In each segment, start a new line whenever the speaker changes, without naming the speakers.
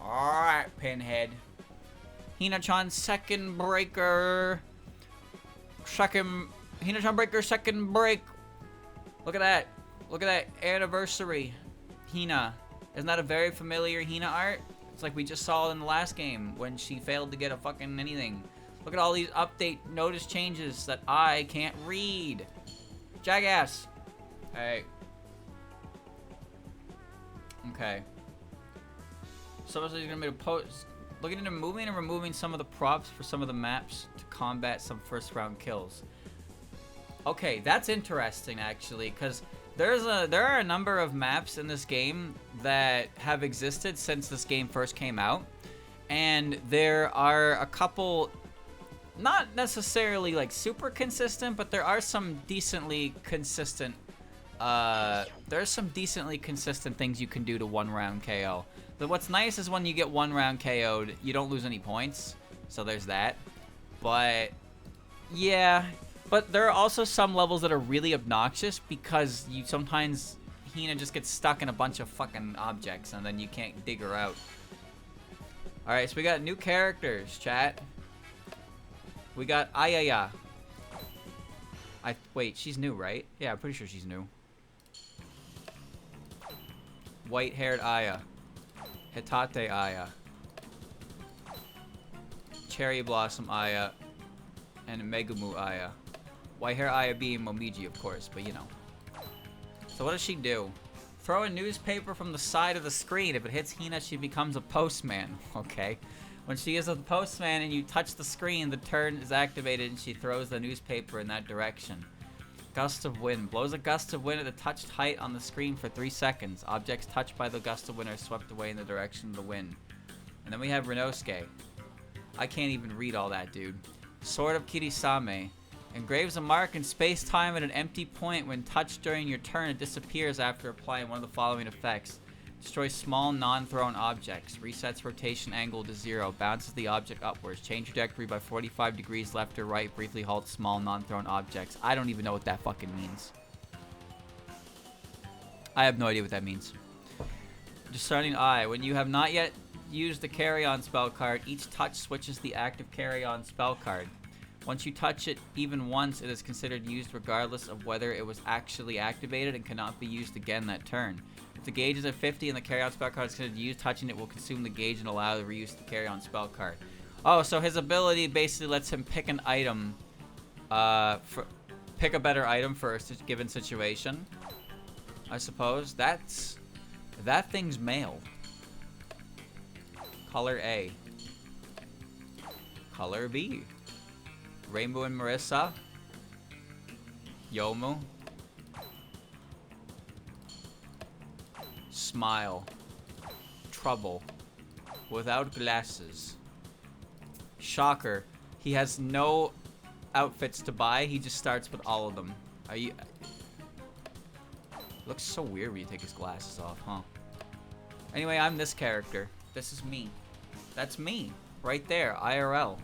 Alright, Pinhead. Hina-chan, second breaker. Hina-chan breaker, second break. Look at that. Look at that anniversary. Hina. Isn't that a very familiar Hina art? It's like we just saw in the last game when she failed to get a fucking anything. Look at all these update notice changes that I can't read. Jackass. Hey. Okay. So he's gonna make a post looking into moving and removing some of the props for some of the maps to combat some first round kills. Okay, that's interesting actually, because there are a number of maps in this game that have existed since this game first came out, and there are a couple, not necessarily like super consistent, but there are some decently consistent things you can do to one round KO. But what's nice is when you get one round KO'd, you don't lose any points, so there's that. But yeah, but there are also some levels that are really obnoxious because you sometimes Hina just gets stuck in a bunch of fucking objects and then you can't dig her out. Alright, so we got new characters, chat. We got Ayaya. Wait, she's new, right? Yeah, I'm pretty sure she's new. White-haired Aya. Hitate Aya. Cherry Blossom Aya. And Megumu Aya. White-haired Aya being Momiji, of course, but you know. So what does she do? Throw a newspaper from the side of the screen. If it hits Hina, she becomes a postman. Okay. When she is a postman and you touch the screen, the turn is activated and she throws the newspaper in that direction. Gust of wind. Blows a gust of wind at the touched height on the screen for 3 seconds. Objects touched by the gust of wind are swept away in the direction of the wind. And then we have Renosuke. I can't even read all that, dude. Sword of Kirisame. Engraves a mark in space-time at an empty point. When touched during your turn, it disappears after applying one of the following effects. Destroys small, non-thrown objects. Resets rotation angle to 0. Bounces the object upwards. Change trajectory by 45 degrees left or right. Briefly halts small, non-thrown objects. I don't even know what that fucking means. I have no idea what that means. Discerning Eye. When you have not yet used the carry-on spell card, each touch switches the active carry-on spell card. Once you touch it even once, it is considered used regardless of whether it was actually activated and cannot be used again that turn. If the gauge is at 50 and the carry-on spell card is considered used, touching it will consume the gauge and allow the reuse of the carry-on spell card. Oh, so his ability basically lets him pick an item, pick a better item for a given situation, I suppose. That thing's male. Color A. Color B. Rainbow and Marissa. Yomu. Smile. Trouble. Without glasses. Shocker. He has no outfits to buy. He just starts with all of them. Are you... Looks so weird when you take his glasses off, huh? Anyway, I'm this character. This is me. That's me. Right there. IRL.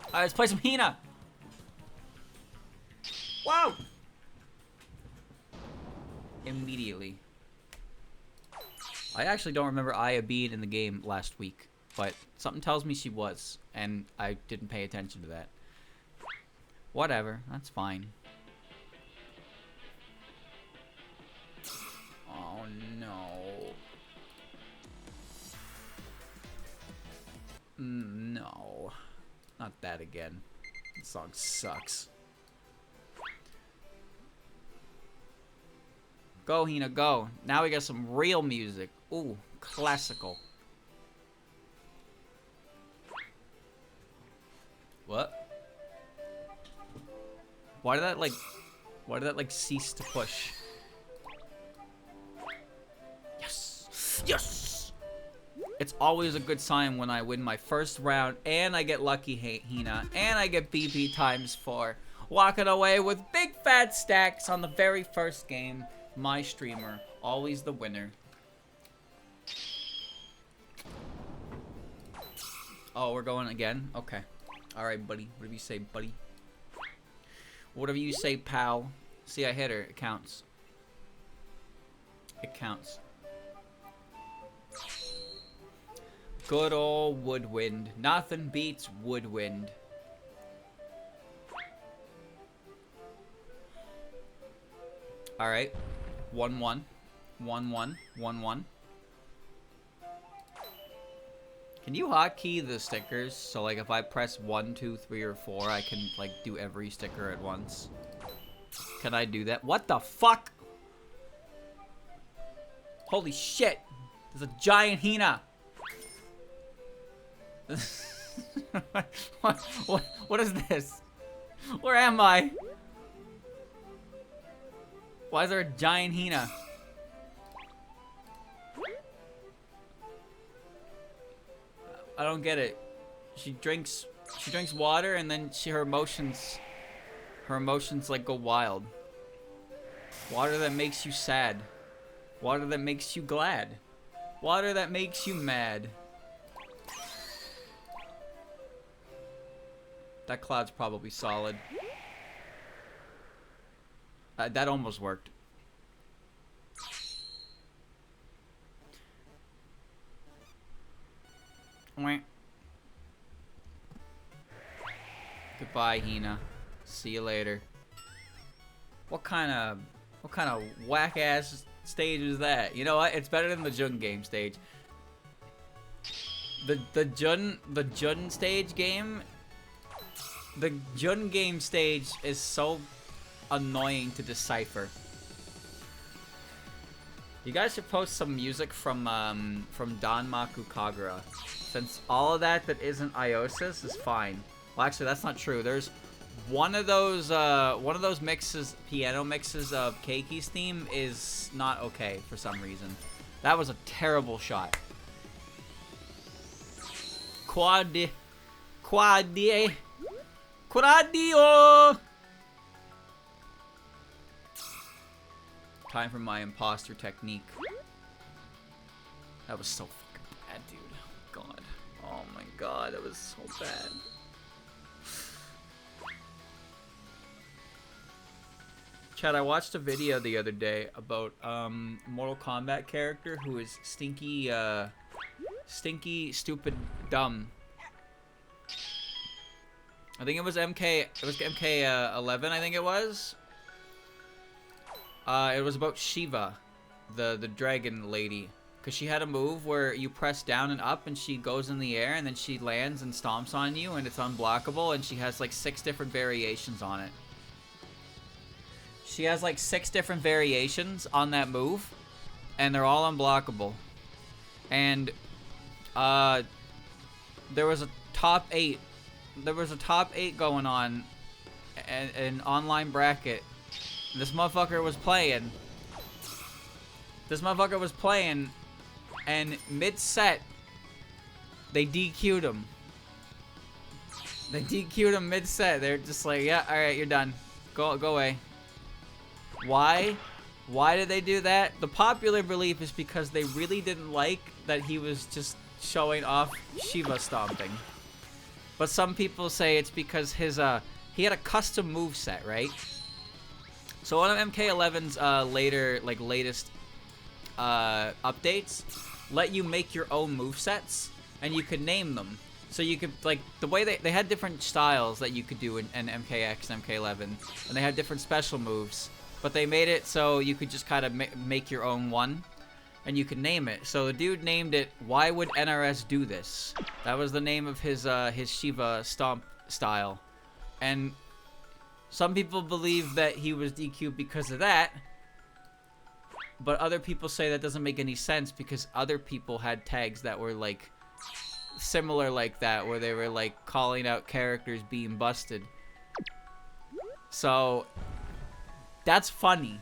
Alright, let's play some Hina! Whoa! Immediately. I actually don't remember Aya being in the game last week, but something tells me she was, and I didn't pay attention to that. Whatever, that's fine. Oh no. No. Not that again. This song sucks. Go, Hina, go. Now we got some real music. Ooh, classical. What? Why did that like cease to push? Yes! Yes! It's always a good sign when I win my first round and I get lucky, Hina, and I get BP ×4. Walking away with big fat stacks on the very first game. My streamer, always the winner. Oh, we're going again? Okay. Alright, buddy. Whatever you say, buddy. Whatever you say, pal. See, I hit her. It counts. It counts. Good old woodwind. Nothing beats woodwind. Alright. 1-1. 1-1. 1-1. Can you hotkey the stickers? So, like, if I press 1, 2, 3, or 4, I can, like, do every sticker at once. Can I do that? What the fuck? Holy shit! There's a giant Hina! What is this? Where am I? Why is there a giant Hina? I don't get it. She drinks water and then her emotions like go wild. Water that makes you sad. Water that makes you glad. Water that makes you mad. That cloud's probably solid. That almost worked. Goodbye, Hina. See you later. What kind of whack ass stage is that? You know what? It's better than the Jun game stage. The Jun stage game. The Jun game stage is so annoying to decipher. You guys should post some music from Danmaku Kagura, since all of that isn't Iosis is fine. Well, actually, that's not true. There's one of those mixes, piano mixes of Keiki's theme is not okay for some reason. That was a terrible shot. Quadio. Time for my imposter technique. That was so fucking bad, dude. God. Oh my god, that was so bad. Chad, I watched a video the other day about Mortal Kombat character who is stinky, stupid, dumb. I think it was MK11, I think it was. It was about Shiva, the dragon lady. Because she had a move where you press down and up and she goes in the air and then she lands and stomps on you and it's unblockable, and she has like 6 different variations on it. She has like 6 different variations on that move and they're all unblockable. And there was a top 8. There was a top 8 going on, an online bracket. This motherfucker was playing. And mid-set, they DQ'd him. They DQ'd him mid-set. They're just like, yeah, alright, you're done. Go away. Why? Why did they do that? The popular belief is because they really didn't like that he was just showing off Shiva stomping. But some people say it's because his he had a custom moveset, right? So one of MK11's latest updates let you make your own movesets and you could name them. So you could, like, the way they had different styles that you could do in MKX and MK11, and they had different special moves, but they made it so you could just kind of make your own one and you could name it. So the dude named it "Why Would NRS Do This?" That was the name of his Shiva stomp style. And some people believe that he was DQ'd because of that, but other people say that doesn't make any sense because other people had tags that were like similar like that, where they were like calling out characters being busted. So that's funny.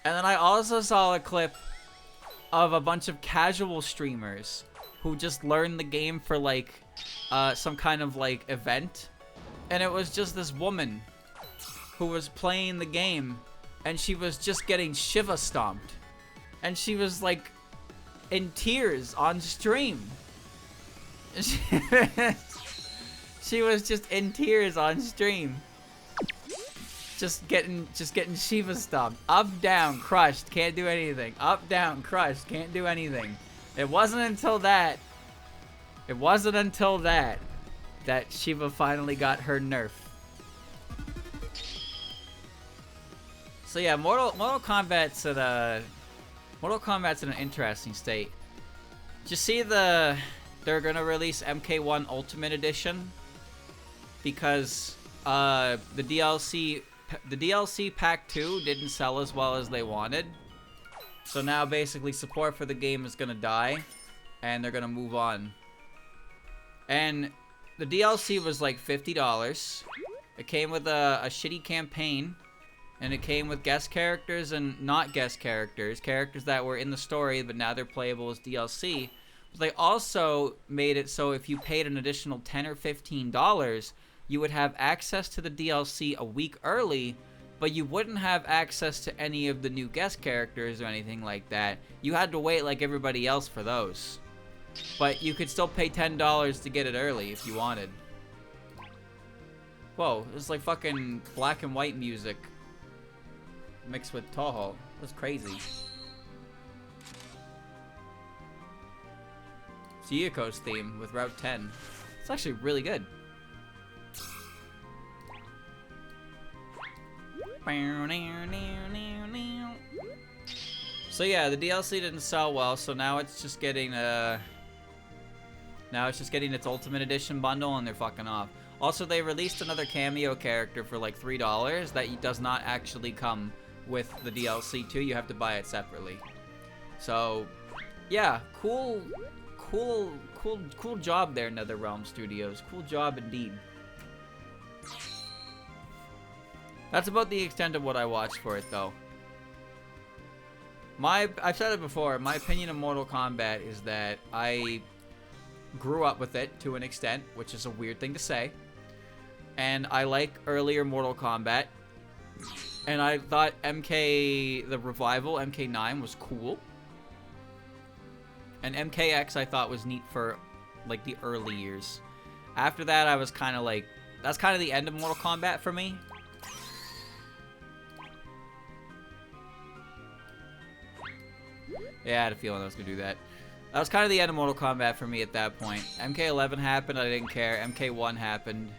And then I also saw a clip of a bunch of casual streamers who just learned the game for like some kind of like event, and it was just this woman who was playing the game and she was just getting Shiva stomped, and she was like in tears on stream. She was just in tears on stream, just getting Shiva stomped. Up, down, crushed, can't do anything. Up, down, crushed, can't do anything. It wasn't until that It wasn't until that Shiva finally got her nerf. So yeah, Mortal Kombat's in an interesting state. Did you see they're gonna release MK1 Ultimate Edition? Because the DLC Pack 2 didn't sell as well as they wanted. So now basically support for the game is gonna die, and they're gonna move on. And the DLC was like $50. It came with a shitty campaign, and it came with guest characters and not guest characters, characters that were in the story but now they're playable as DLC. But they also made it so if you paid an additional $10 or $15, you would have access to the DLC a week early, but you wouldn't have access to any of the new guest characters or anything like that. You had to wait like everybody else for those. But you could still pay $10 to get it early if you wanted. Whoa, it's like fucking black and white music mixed with Toho. That's crazy. It's Yuko's theme with Route 10. It's actually really good. So yeah, the DLC didn't sell well, so now it's just getting its Ultimate Edition bundle, and they're fucking off. Also, they released another cameo character for like $3 that does not actually come with the DLC too. You have to buy it separately. So, yeah, cool job there, NetherRealm Studios. Cool job indeed. That's about the extent of what I watched for it, though. I've said it before, my opinion of Mortal Kombat is that I grew up with it to an extent, which is a weird thing to say. And I like earlier Mortal Kombat. And I thought the revival, MK9, was cool. And MKX I thought was neat for, like, the early years. After that, I was kind of like, that's kind of the end of Mortal Kombat for me. Yeah, I had a feeling I was going to do that. That was kind of the end of Mortal Kombat for me at that point. MK11 happened, I didn't care. MK1 happened,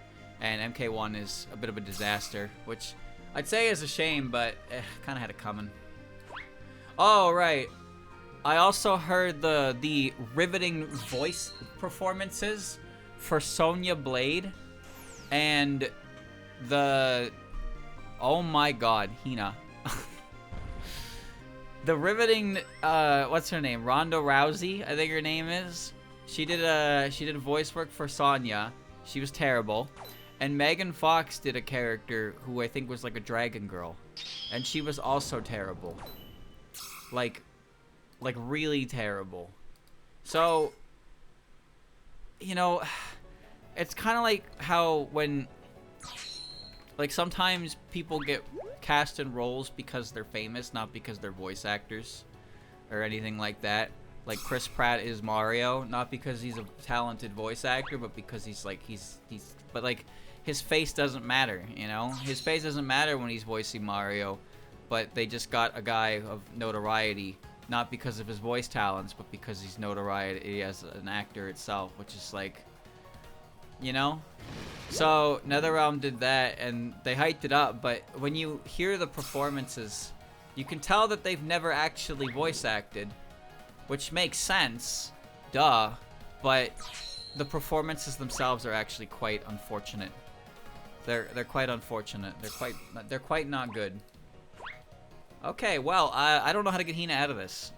and MK1 is a bit of a disaster, which I'd say is a shame, but kind of had it coming. Oh, right. I also heard the riveting voice performances for Sonya Blade and oh my god, Hina. The riveting, what's her name? Ronda Rousey, I think her name is. She did voice work for Sonya. She was terrible. And Megan Fox did a character who I think was like a dragon girl. And she was also terrible. Like really terrible. So, you know, it's kind of like how when, like, sometimes people get cast in roles because they're famous, not because they're voice actors or anything like that. Like Chris Pratt is Mario, not because he's a talented voice actor, but because he's but like his face doesn't matter, you know? His face doesn't matter when he's voicing Mario, but they just got a guy of notoriety, not because of his voice talents, but because he's notoriety as an actor itself, which is like, you know? So NetherRealm did that, and they hyped it up, but when you hear the performances, you can tell that they've never actually voice acted, which makes sense, duh, but the performances themselves are actually quite unfortunate. They're quite unfortunate. They're quite not good. Okay, well, I don't know how to get Hina out of this.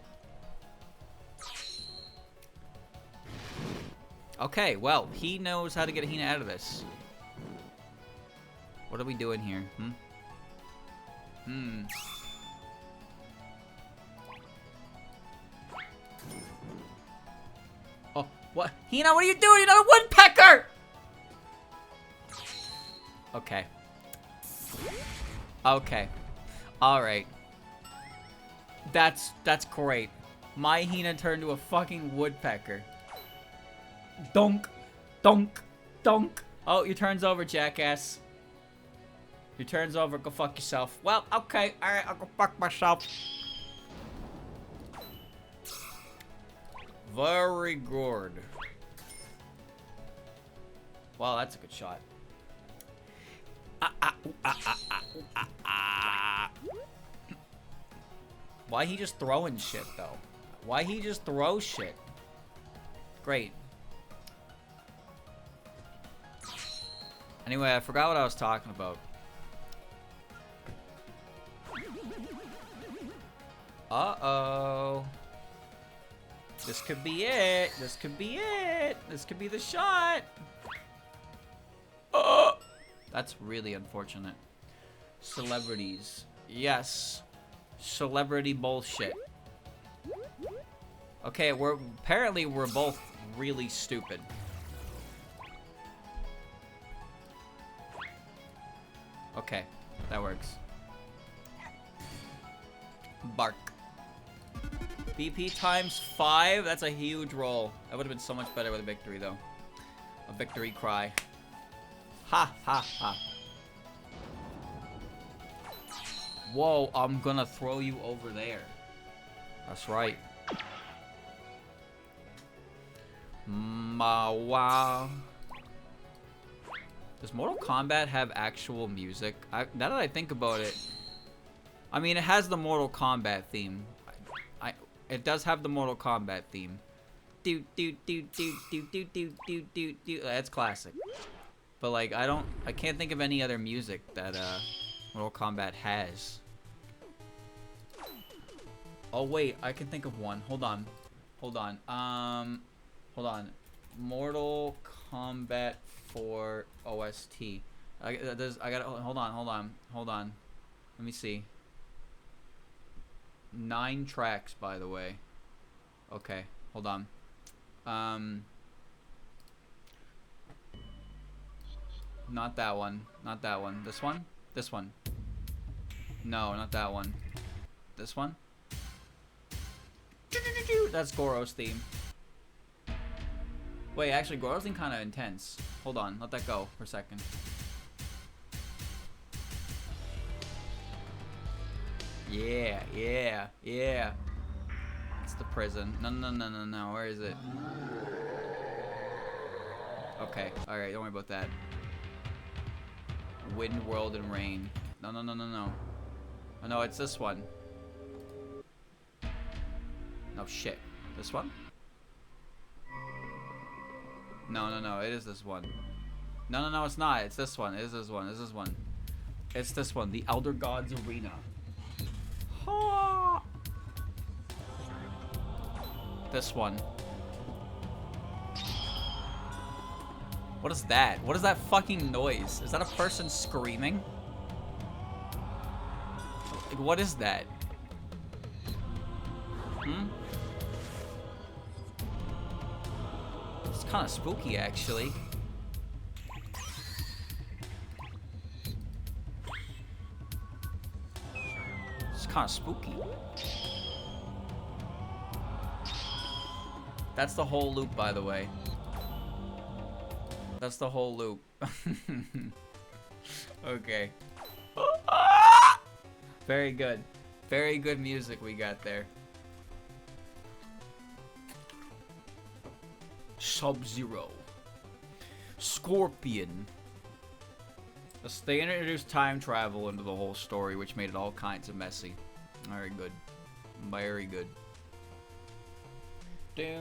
Okay, well, he knows how to get Hina out of this. What are we doing here? Oh, what? Hina, what are you doing? You're not a woodpecker! Okay. Okay. Alright. That's great. My Hina turned to a fucking woodpecker. Donk. Donk. Donk. Oh, your turn's over, jackass. Your turn's over. Go fuck yourself. Well, okay. Alright, I'll go fuck myself. Very good. Wow, that's a good shot. Why he just throwing shit, though? Why he just throw shit? Great. Anyway, I forgot what I was talking about. Uh-oh. This could be it. This could be it. This could be the shot. Oh! That's really unfortunate. Celebrities. Yes. Celebrity bullshit. Okay, apparently we're both really stupid. Okay, that works. Bark. BP times 5? That's a huge roll. That would have been so much better with a victory, though. A victory cry. Ha, ha, ha. Whoa, I'm gonna throw you over there. That's right. Wow. Does Mortal Kombat have actual music? Now that I think about it, I mean, it has the Mortal Kombat theme. It does have the Mortal Kombat theme. Do do do do do do do do do do. That's classic. But like, I can't think of any other music that Mortal Kombat has. Oh wait, I can think of one. Hold on. Hold on. Hold on. Mortal Kombat 4 OST. I got. Hold on. Let me see. 9 tracks, by the way. Okay, hold on. Not that one. Not that one. This one? This one. No, not that one. This one? That's Goro's theme. Wait, actually, Goro's theme kind of intense. Hold on, let that go for a second. Yeah, yeah, yeah. It's the prison. No. Where is it? Okay, alright, don't worry about that. Wind, world, and rain. No. Oh, no, it's this one. No, shit. This one? No, it is this one. No, it's not. It's this one. It is this one. It's this one. It's this one. The Elder Gods Arena. This one. What is that? What is that fucking noise? Is that a person screaming? Like, what is that? It's kind of spooky, actually. It's kind of spooky. That's the whole loop, by the way. That's the whole loop. Okay. Very good. Very good music we got there. Sub-Zero. Scorpion. They introduced time travel into the whole story, which made it all kinds of messy. Very good. Very good. This is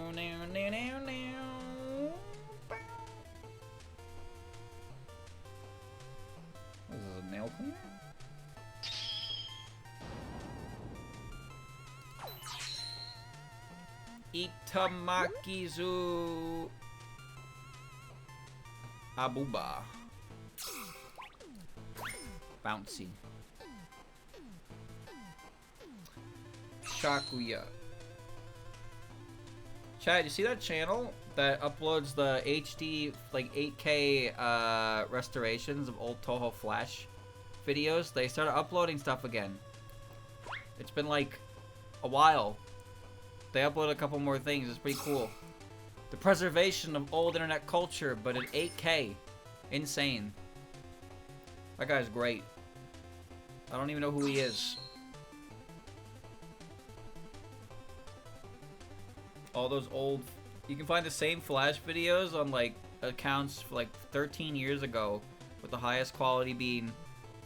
a nail cleaner? Itamakizu Abuba. Bouncy. Shakuya. Chad, you see that channel that uploads the HD, like 8K restorations of old Toho Flash videos? They started uploading stuff again. It's been like a while. They upload a couple more things. It's pretty cool. The preservation of old internet culture, but in 8K. Insane. That guy's great. I don't even know who he is. All those old... You can find the same Flash videos on, like, accounts for like 13 years ago, with the highest quality being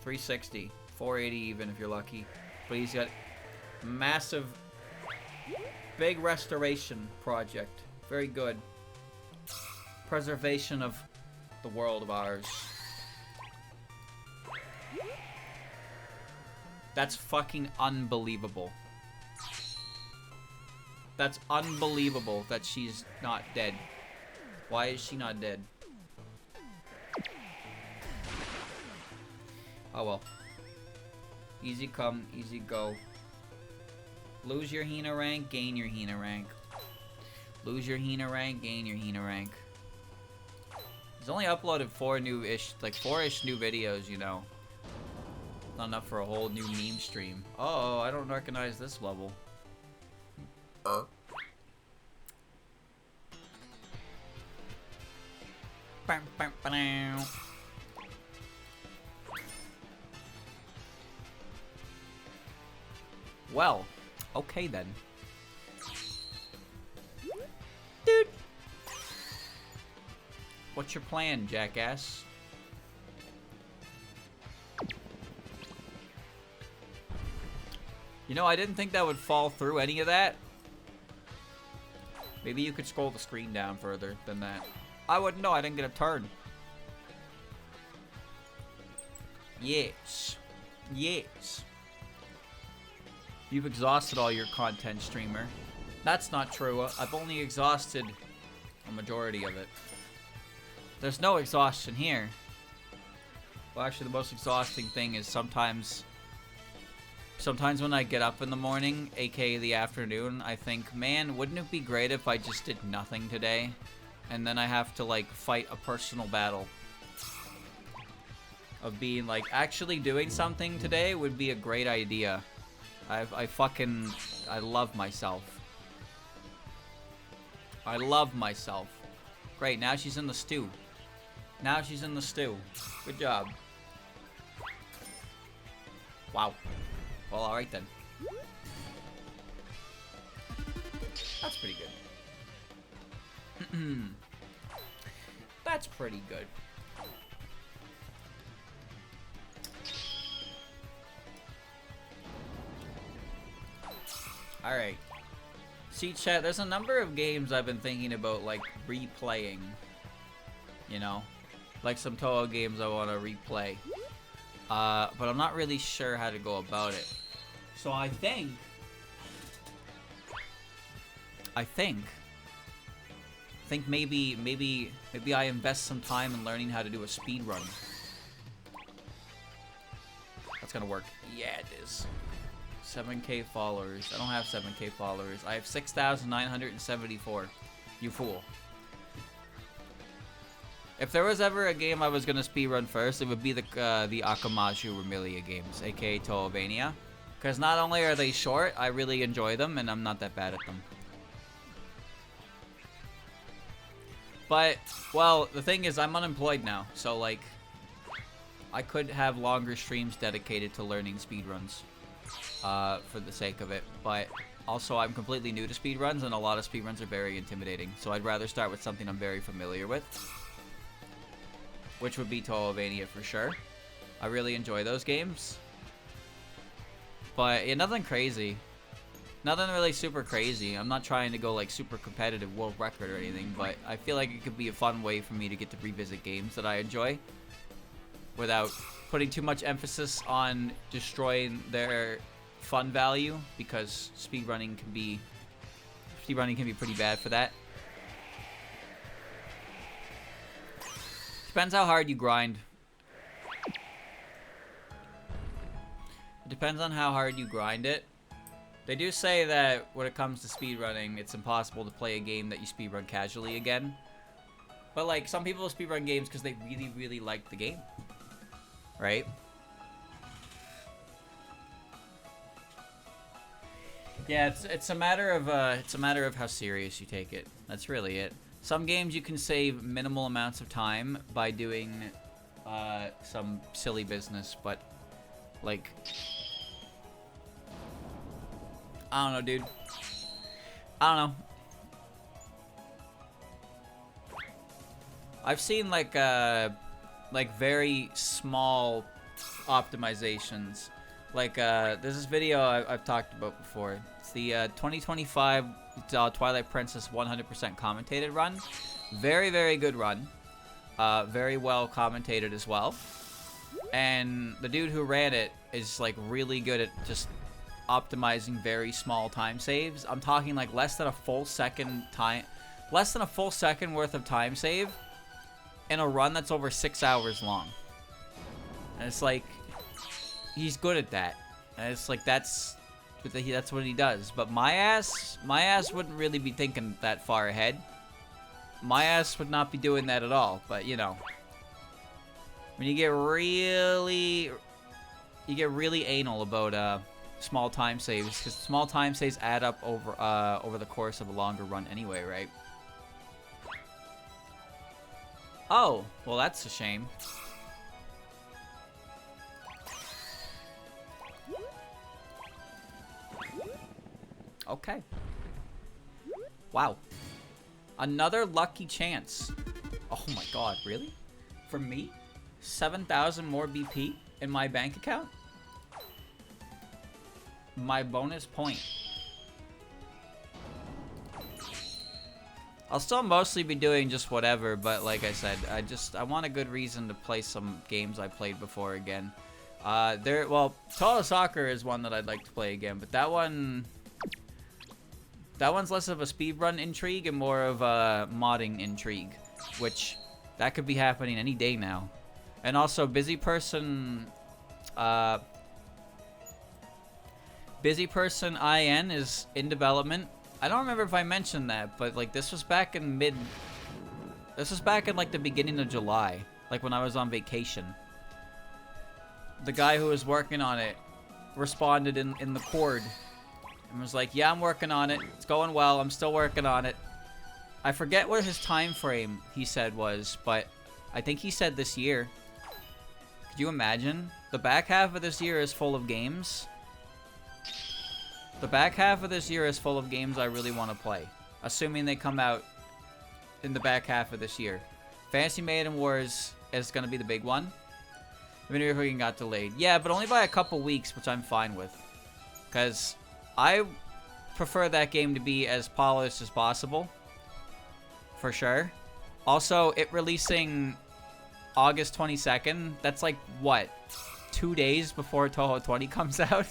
360, 480 even if you're lucky. But he's got massive, big restoration project. Very good. Preservation of the world of ours. That's fucking unbelievable. That's unbelievable that she's not dead. Why is she not dead? Oh well. Easy come, easy go. Lose your Hina rank, gain your Hina rank. Lose your Hina rank, gain your Hina rank. He's only uploaded 4-ish new videos, you know. Not enough for a whole new meme stream. Oh, I don't recognize this level. Well, okay then. Dude. What's your plan, jackass? You know, I didn't think that would fall through any of that. Maybe you could scroll the screen down further than that. I wouldn't know, I didn't get a turn. Yes. Yes. You've exhausted all your content, streamer. That's not true. I've only exhausted a majority of it. There's no exhaustion here. Well, actually, the most exhausting thing is sometimes when I get up in the morning, aka the afternoon, I think, man, wouldn't it be great if I just did nothing today? And then I have to, like, fight a personal battle. Of being, like, actually doing something today would be a great idea. I love myself. I love myself. Great, now she's in the stew. Now she's in the stew. Good job. Wow. Well, alright then. That's pretty good. That's pretty good. Alright. See, chat, there's a number of games I've been thinking about, like, replaying. You know? Like some Toho games I want to replay. But I'm not really sure how to go about it. So I think maybe I invest some time in learning how to do a speed run. That's gonna work. Yeah, it is. 7K followers. I don't have 7K followers. I have 6,974. You fool. If there was ever a game I was gonna speedrun first, it would be the Akamashu Remilia games, aka Toobania. Because not only are they short, I really enjoy them, and I'm not that bad at them. But, well, the thing is, I'm unemployed now, so, like, I could have longer streams dedicated to learning speedruns, for the sake of it. But, also, I'm completely new to speedruns, and a lot of speedruns are very intimidating, so I'd rather start with something I'm very familiar with. Which would be Toobania for sure. I really enjoy those games. But, yeah, nothing crazy. Nothing really super crazy. I'm not trying to go, like, super competitive world record or anything, but I feel like it could be a fun way for me to get to revisit games that I enjoy without putting too much emphasis on destroying their fun value, because speedrunning can be pretty bad for that. Depends how hard you grind. It depends on how hard you grind it. They do say that when it comes to speedrunning, it's impossible to play a game that you speedrun casually again. But, like, some people speedrun games because they really, really like the game. Right? Yeah, it's a matter of how serious you take it. That's really it. Some games you can save minimal amounts of time by doing some silly business, but, like, I don't know, dude. I don't know. I've seen like very small optimizations. Like there's this video I've talked about before. It's the 2025 Twilight Princess 100% commentated run. Very, very good run. Very well commentated as well. And the dude who ran it is like really good at just optimizing very small time saves. I'm talking like less than a full second worth of time save in a run that's over 6 hours long. And it's like, he's good at that. And it's like, that's what he does. But my ass wouldn't really be thinking that far ahead. My ass would not be doing that at all. But you know, when you get really anal about small time saves, because small time saves add up over the course of a longer run anyway, right? Oh, well, that's a shame. Okay. Wow. Another lucky chance. Oh my god, really? For me? 7,000 more BP in my bank account? My bonus point. I'll still mostly be doing just whatever, but like I said, I want a good reason to play some games I played before again. Well, Total Soccer is one that I'd like to play again, but that one's less of a speedrun intrigue and more of a modding intrigue, which that could be happening any day now. And also, Busy Person IN is in development. I don't remember if I mentioned that, but like this was back in like the beginning of July, like when I was on vacation. The guy who was working on it responded in the Cord and was like, yeah, I'm working on it. It's going well. I'm still working on it. I forget what his time frame he said was, but I think he said this year. Could you imagine? The back half of this year is full of games. The back half of this year is full of games I really want to play, assuming they come out in the back half of this year. Fantasy Maiden Wars is going to be the big one. The video recording got delayed. Yeah, but only by a couple weeks, which I'm fine with. Because I prefer that game to be as polished as possible. For sure. Also, it releasing August 22nd, that's like, what? 2 days before Touhou 20 comes out?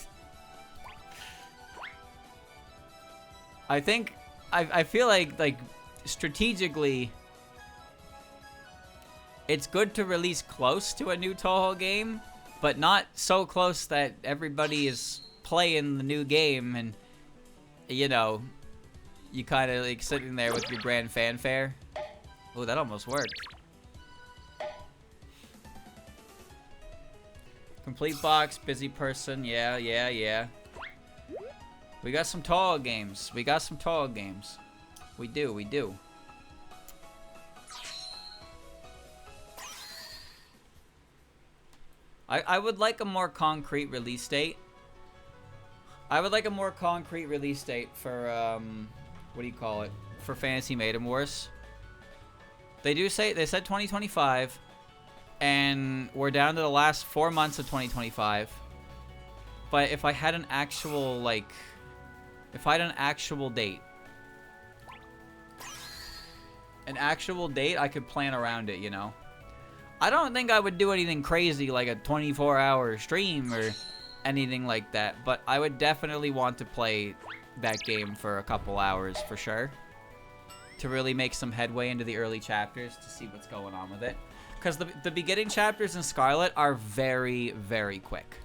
I think, I feel like strategically, it's good to release close to a new Touhou game, but not so close that everybody is playing the new game and, you know, you kind of like sitting there with your grand fanfare. Oh, that almost worked. Complete box, Busy Person, yeah. We got some Touhou games. We do. I would like a more concrete release date. For, what do you call it? For Fantasy Maiden Wars. They said 2025, and we're down to the last 4 months of 2025. But if I had an actual, like, date, I could plan around it, you know? I don't think I would do anything crazy like a 24-hour stream or anything like that, but I would definitely want to play that game for a couple hours for sure to really make some headway into the early chapters to see what's going on with it. Because the beginning chapters in Scarlet are very, very quick.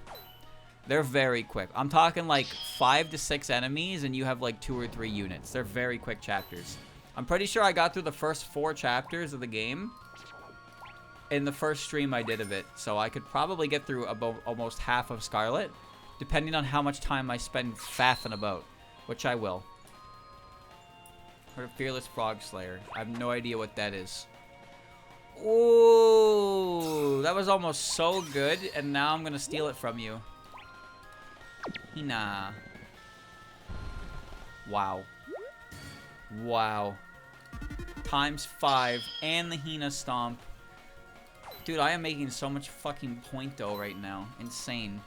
They're very quick. I'm talking like 5 to 6 enemies and you have like 2 or 3 units. They're very quick chapters. I'm pretty sure I got through the first 4 chapters of the game in the first stream I did of it. So I could probably get through about almost half of Scarlet, depending on how much time I spend faffing about, which I will. Or Fearless Frog Slayer. I have no idea what that is. Ooh, that was almost so good, and now I'm gonna steal it from you. Hina. Wow. ×5 and the Hina Stomp. Dude, I am making so much fucking pointo right now. Insane.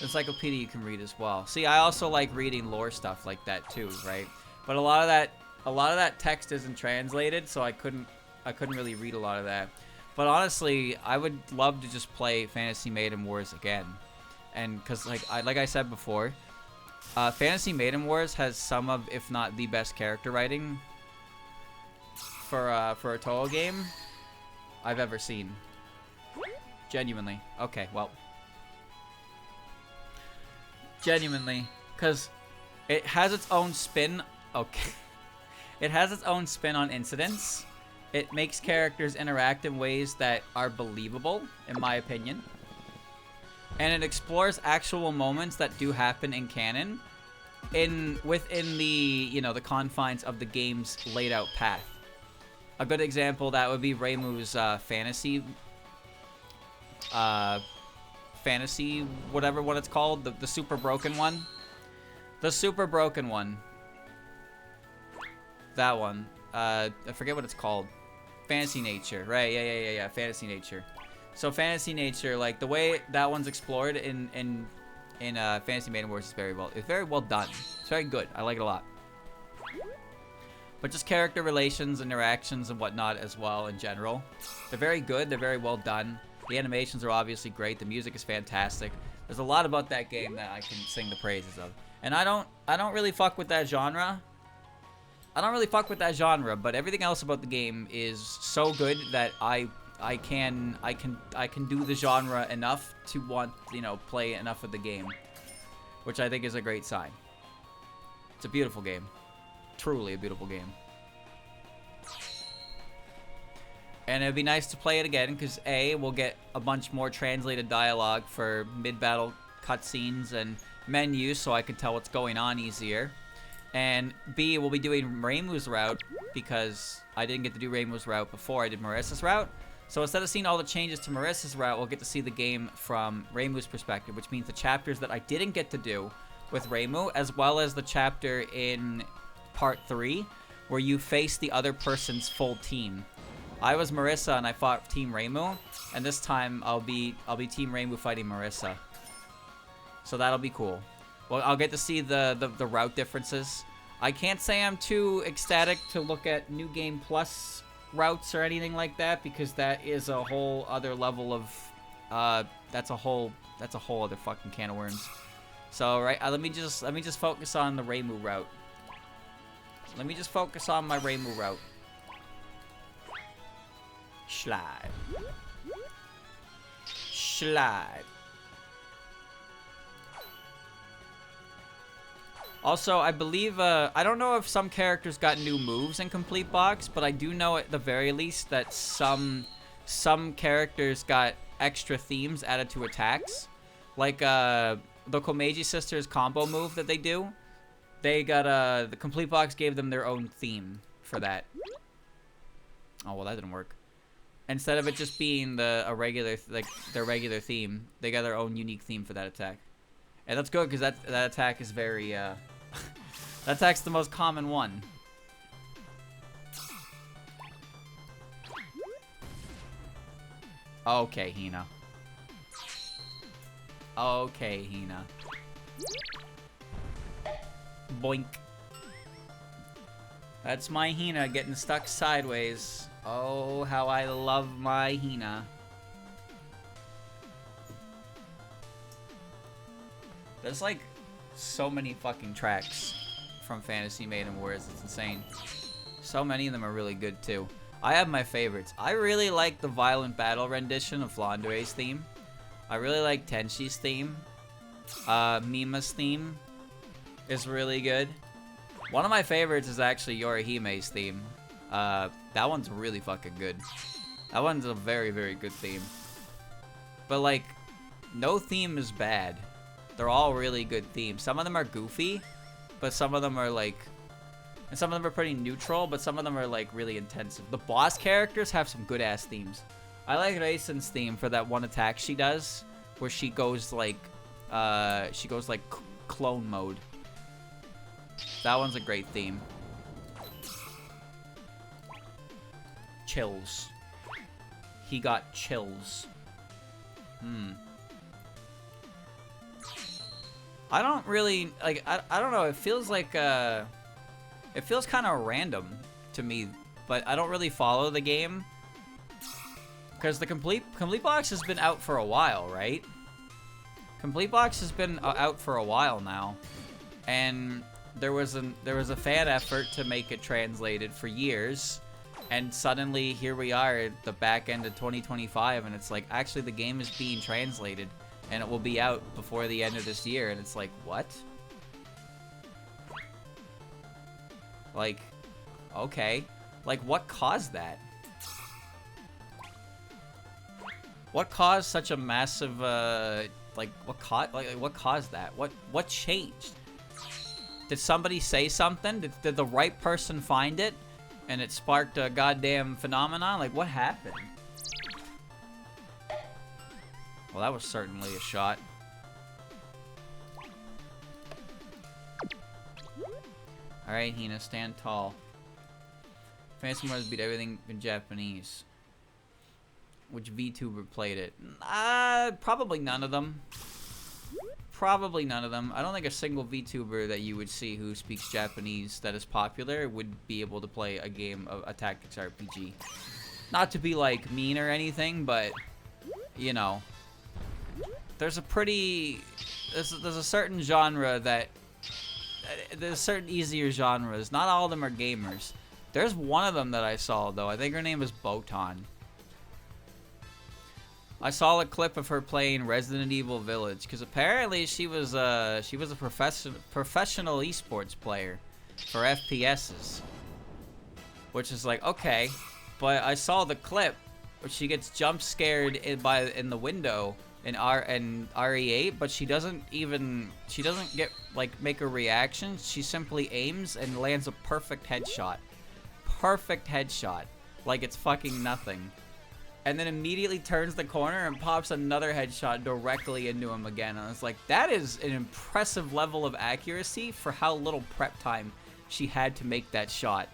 Encyclopedia you can read as well. See, I also like reading lore stuff like that too, right? But a lot of that text isn't translated, so I couldn't really read a lot of that. But honestly, I would love to just play Fantasy Maiden Wars again. And cuz like I said before, Fantasy Maiden Wars has some of, if not the best character writing for a Toho game I've ever seen. Genuinely. Okay, well. Genuinely, because it has its own spin. Okay. It has its own spin on incidents. It makes characters interact in ways that are believable, in my opinion. And it explores actual moments that do happen in canon within the, you know, the confines of the game's laid out path. A good example that would be Reimu's fantasy whatever what it's called, the super broken one. The super broken one. That one. I forget what it's called. Fantasy Nature, right? Yeah. Fantasy Nature. So Fantasy Nature, like the way that one's explored in Fantasy Maiden Wars is very well done. It's very good. I like it a lot. But just character relations, interactions, and whatnot as well in general. They're very good. They're very well done. The animations are obviously great. The music is fantastic. There's a lot about that game that I can sing the praises of. And I don't really fuck with that genre. But everything else about the game is so good that I can do the genre enough to want, you know, play enough of the game, which I think is a great sign. It's a beautiful game. Truly a beautiful game. And it'd be nice to play it again because A, we'll get a bunch more translated dialogue for mid-battle cutscenes and menus so I can tell what's going on easier. And B, we'll be doing Reimu's route because I didn't get to do Reimu's route before I did Marissa's route. So instead of seeing all the changes to Marissa's route, we'll get to see the game from Reimu's perspective, which means the chapters that I didn't get to do with Reimu, as well as the chapter in Part 3, where you face the other person's full team. I was Marissa and I fought Team Reimu, and this time I'll be Team Reimu fighting Marissa. So that'll be cool. Well, I'll get to see the route differences. I can't say I'm too ecstatic to look at New Game Plus routes or anything like that, because that is a whole other level of that's a whole other fucking can of worms. So right, let me just focus on the Reimu route. Let me just focus on my Reimu route. Slide. Also, I believe, I don't know if some characters got new moves in Complete Box, but I do know at the very least that some characters got extra themes added to attacks. Like, the Komeiji sisters combo move that they do. They got, the Complete Box gave them their own theme for that. Oh, well, that didn't work. Instead of it just being their regular theme, they got their own unique theme for that attack. And that's good, because that attack is very, that attack's the most common one. Okay, Hina. Okay, Hina. Boink. That's my Hina getting stuck sideways. Oh, how I love my Hina. There's like so many fucking tracks from Fantasy Maiden Wars. It's insane. So many of them are really good too. I have my favorites. I really like the Violent Battle rendition of Flandue's theme. I really like Tenshi's theme. Mima's theme is really good. One of my favorites is actually Yorihime's theme. That one's really fucking good. That one's a very, very good theme. But like, no theme is bad. They're all really good themes. Some of them are goofy, but some of them are like, and some of them are pretty neutral, but some of them are like really intensive. The boss characters have some good ass themes. I like Reisen's theme for that one attack she does, where she goes like clone mode. That one's a great theme. Chills. He got chills. I don't really, like, I don't know, it feels like, it feels kind of random to me, but I don't really follow the game. Because the Complete Box has been out for a while, right? Complete Box has been out for a while now. And there was a fan effort to make it translated for years. And suddenly, here we are at the back end of 2025, and it's like, actually, the game is being translated, and it will be out before the end of this year, and it's like, what? Like, okay. Like, what caused that? What caused such a massive, like, what caused that? What changed? Did somebody say something? Did the right person find it? And it sparked a goddamn phenomenon? Like, what happened? Well, that was certainly a shot. Alright, Hina, stand tall. Fantasy Wars beat everything in Japanese. Which VTuber played it? Probably none of them. Probably none of them. I don't think a single VTuber that you would see who speaks Japanese that is popular would be able to play a game of a tactics RPG. Not to be, like, mean or anything, but, you know. There's a pretty... There's a certain genre that... There's certain easier genres. Not all of them are gamers. There's one of them that I saw, though. I think her name is Botan. I saw a clip of her playing Resident Evil Village, because apparently she was a professional esports player for FPSs, which is like, okay, but I saw the clip where she gets jump scared in the window in RE8, but she doesn't get like make a reaction. She simply aims and lands a perfect headshot, like it's fucking nothing. And then immediately turns the corner and pops another headshot directly into him again. And it's like, that is an impressive level of accuracy for how little prep time she had to make that shot.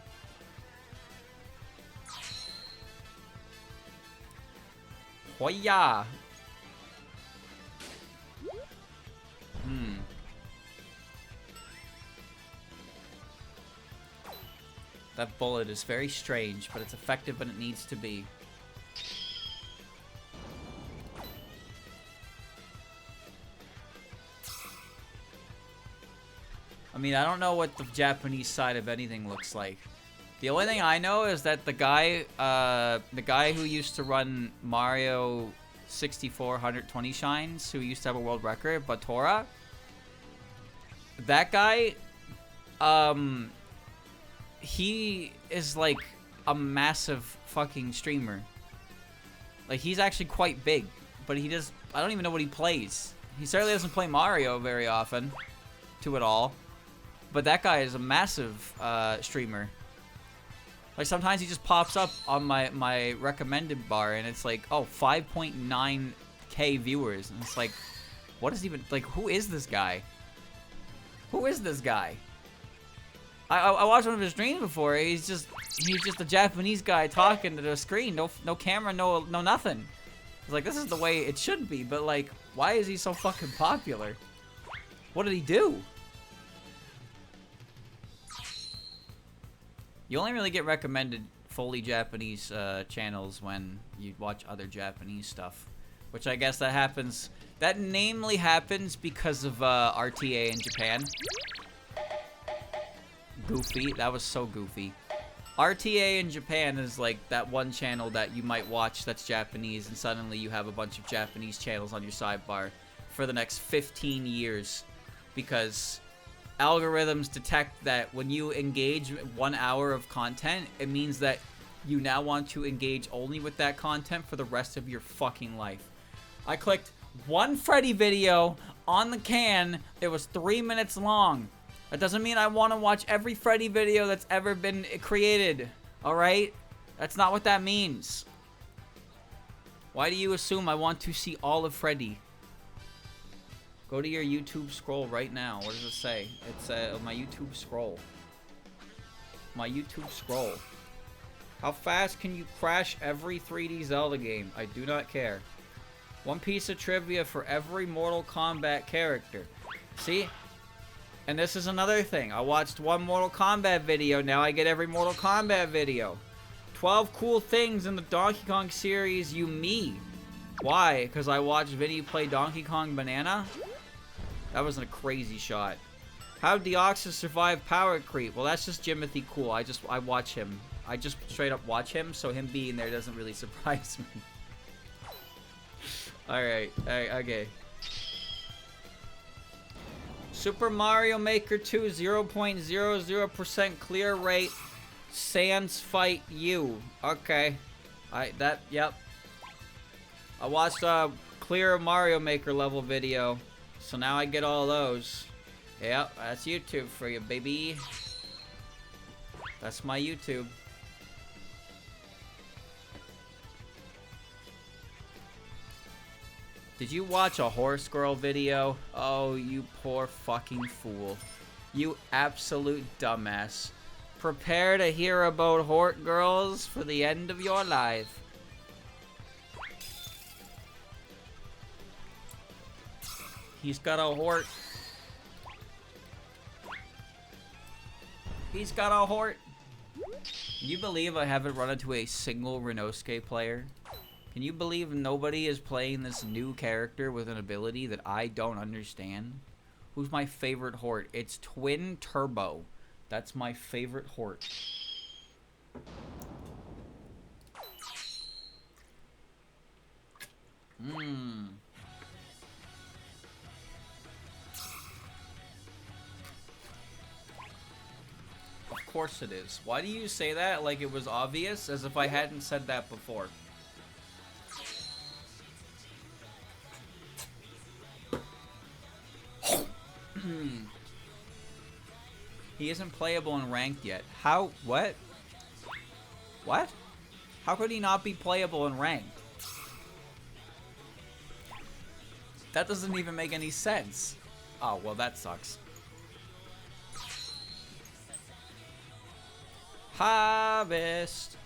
Hoya! That bullet is very strange, but it's effective when it needs to be. I mean, I don't know what the Japanese side of anything looks like. The only thing I know is that the guy who used to run Mario 64 120 Shines, who used to have a world record, Batora, that guy, he is like a massive fucking streamer. Like, he's actually quite big, but he does, I don't even know what he plays. He certainly doesn't play Mario very often, to it all. But that guy is a massive streamer. Like, sometimes he just pops up on my recommended bar, and it's like, oh, 5.9K viewers. And it's like, what is even, like, who is this guy? Who is this guy? I watched one of his streams before. He's just a Japanese guy talking to the screen. No camera, no nothing. It's like, this is the way it should be, but like, why is he so fucking popular? What did he do? You only really get recommended fully Japanese channels when you watch other Japanese stuff, which I guess that happens. That namely happens because of RTA in Japan. Goofy. That was so goofy. RTA in Japan is like that one channel that you might watch that's Japanese, and suddenly you have a bunch of Japanese channels on your sidebar for the next 15 years, because algorithms detect that when you engage 1 hour of content, it means that you now want to engage only with that content for the rest of your fucking life. I clicked one Freddy video on the can. It was 3 minutes long. That doesn't mean I want to watch every Freddy video that's ever been created. Alright? That's not what that means. Why do you assume I want to see all of Freddy? Go to your YouTube scroll right now. What does it say? It's my YouTube scroll. My YouTube scroll. How fast can you crash every 3D Zelda game? I do not care. One piece of trivia for every Mortal Kombat character. See? And this is another thing. I watched one Mortal Kombat video. Now I get every Mortal Kombat video. 12 cool things in the Donkey Kong series you me. Why? Because I watched Vinny play Donkey Kong Banana? That wasn't a crazy shot. How did Deoxys survive power creep? Well, that's just Jimothy cool. I watch him. I just straight up watch him, so him being there doesn't really surprise me. Alright, okay. Super Mario Maker 2 0.00% clear rate. Sans fight you. Okay. Yep. I watched a clear Mario Maker level video. So now I get all those. Yep, that's YouTube for you, baby. That's my YouTube. Did you watch a horse girl video? Oh, you poor fucking fool. You absolute dumbass. Prepare to hear about hort girls for the end of your life. He's got a hort. He's got a hort. Can you believe I haven't run into a single Renosuke player? Can you believe nobody is playing this new character with an ability that I don't understand? Who's my favorite hort? It's Twin Turbo. That's my favorite hort. Of course it is. Why do you say that like it was obvious, as if I hadn't said that before? He isn't playable in ranked yet. How? What? What? How could he not be playable in ranked? That doesn't even make any sense. Oh, well, that sucks. Harvest.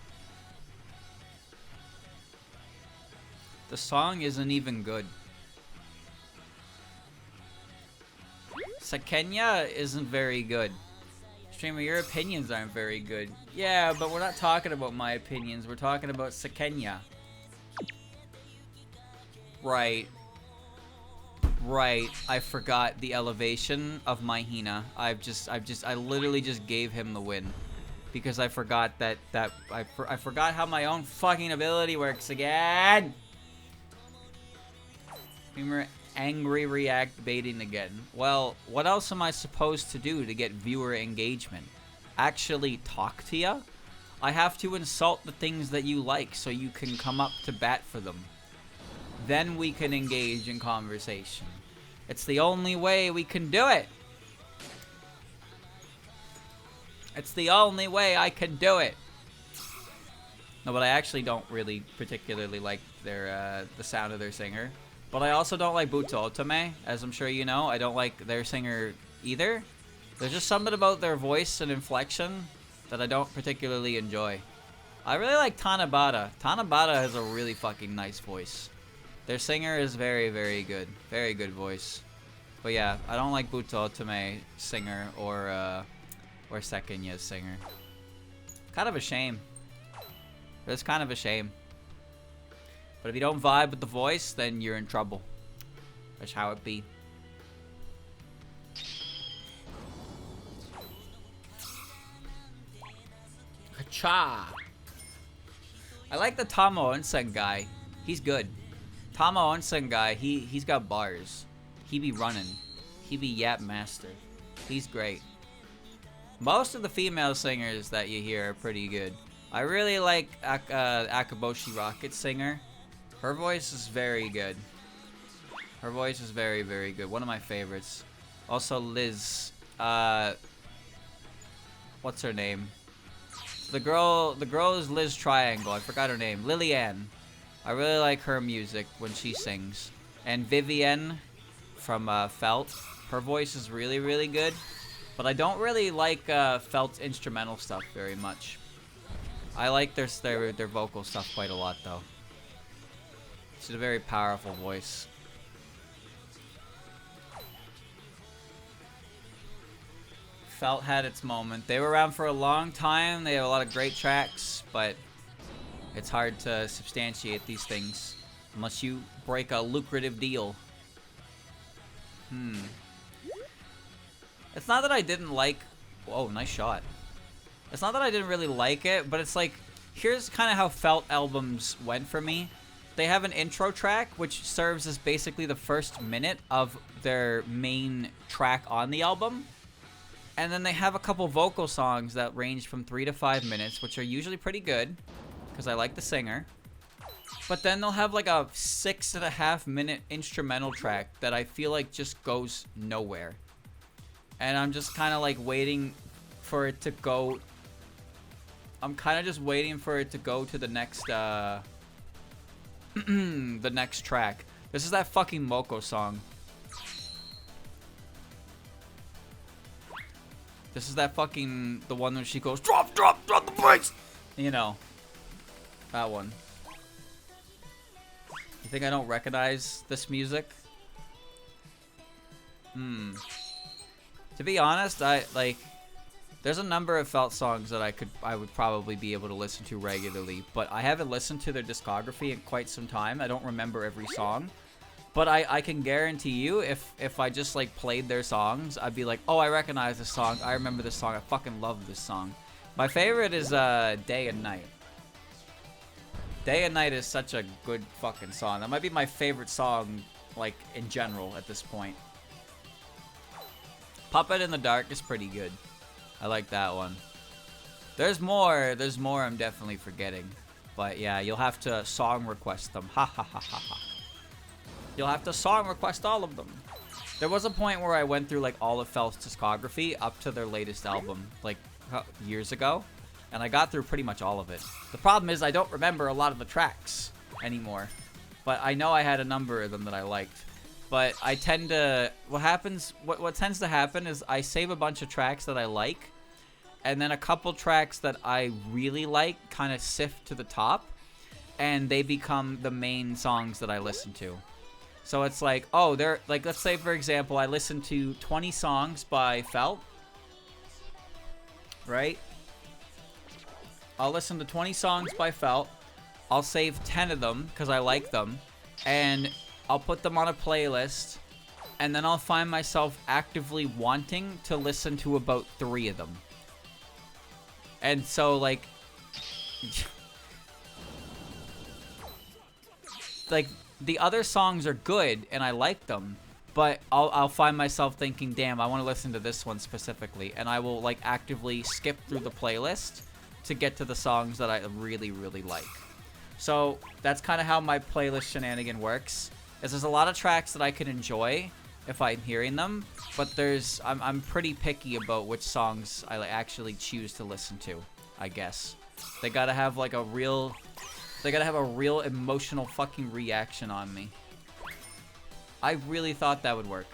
The song isn't even good. Sakenya isn't very good. Streamer, your opinions aren't very good. Yeah, but we're not talking about my opinions. We're talking about Sakenya. Right. Right. I forgot the elevation of my Hina. I literally just gave him the win. Because I forgot I forgot how my own fucking ability works again. Streamer, angry react baiting again. Well, what else am I supposed to do to get viewer engagement? Actually talk to ya? I have to insult the things that you like so you can come up to bat for them. Then we can engage in conversation. It's the only way we can do it. It's the only way I can do it. No, but I actually don't really particularly like their the sound of their singer. But I also don't like Butsu Otome, as I'm sure you know. I don't like their singer either. There's just something about their voice and inflection that I don't particularly enjoy. I really like Tanabata. Tanabata has a really fucking nice voice. Their singer is very, very good. Very good voice. But yeah, I don't like Butsu Otome singer or Sekenya's singer. Kind of a shame. It's kind of a shame. But if you don't vibe with the voice, then you're in trouble. That's how it be. Cha. I like the Tamo Onsen guy. He's good. Tamo Onsen guy, he's got bars. He be running. He be yap master. He's great. Most of the female singers that you hear are pretty good. I really like Akaboshi Rocket's singer. Her voice is very good. Her voice is very, very good. One of my favorites. Also Liz. What's her name? The girl is Liz Triangle. I forgot her name. Lillian. I really like her music when she sings. And Vivienne from Felt. Her voice is really, really good. But I don't really like Felt's instrumental stuff very much. I like their vocal stuff quite a lot, though. She's a very powerful voice. Felt had its moment. They were around for a long time. They have a lot of great tracks, but it's hard to substantiate these things unless you break a lucrative deal. It's not that I didn't like... Whoa, nice shot. It's not that I didn't really like it, but it's like, here's kind of how Felt albums went for me. They have an intro track, which serves as basically the first minute of their main track on the album. And then they have a couple vocal songs that range from 3 to 5 minutes, which are usually pretty good, because I like the singer. But then they'll have like a 6.5-minute instrumental track that I feel like just goes nowhere. And I'm just kind of like waiting for it to go... I'm kind of just waiting for it to go to the next, the next track. This is that fucking Moko song. This is that fucking, the one where she goes, drop the brakes! You know. That one. You think I don't recognize this music? To be honest, there's a number of Felt songs that I would probably be able to listen to regularly, but I haven't listened to their discography in quite some time. I don't remember every song. But I can guarantee you, if I just like played their songs, I'd be like, oh, I recognize this song. I remember this song. I fucking love this song. My favorite is Day and Night. Day and Night is such a good fucking song. That might be my favorite song, like, in general at this point. Puppet in the Dark is pretty good. I like that one. There's more I'm definitely forgetting. But yeah, you'll have to song request them. Ha ha ha ha ha. You'll have to song request all of them. There was a point where I went through like all of Felt's discography up to their latest album, like years ago. And I got through pretty much all of it. The problem is I don't remember a lot of the tracks anymore. But I know I had a number of them that I liked. But I tend to... What tends to happen is I save a bunch of tracks that I like. And then a couple tracks that I really like kind of sift to the top. And they become the main songs that I listen to. So it's like, oh, they're... Like, let's say, for example, I listen to 20 songs by Felt. Right? I'll listen to 20 songs by Felt. I'll save 10 of them because I like them. And I'll put them on a playlist. And then I'll find myself actively wanting to listen to about 3 of them. And so, like... like, the other songs are good, and I like them. But I'll find myself thinking, damn, I want to listen to this one specifically. And I will, like, actively skip through the playlist to get to the songs that I really, really like. So that's kind of how my playlist shenanigan works. Is there's a lot of tracks that I can enjoy if I'm hearing them, but I'm pretty picky about which songs I actually choose to listen to, I guess. They gotta have like a real emotional fucking reaction on me. I really thought that would work.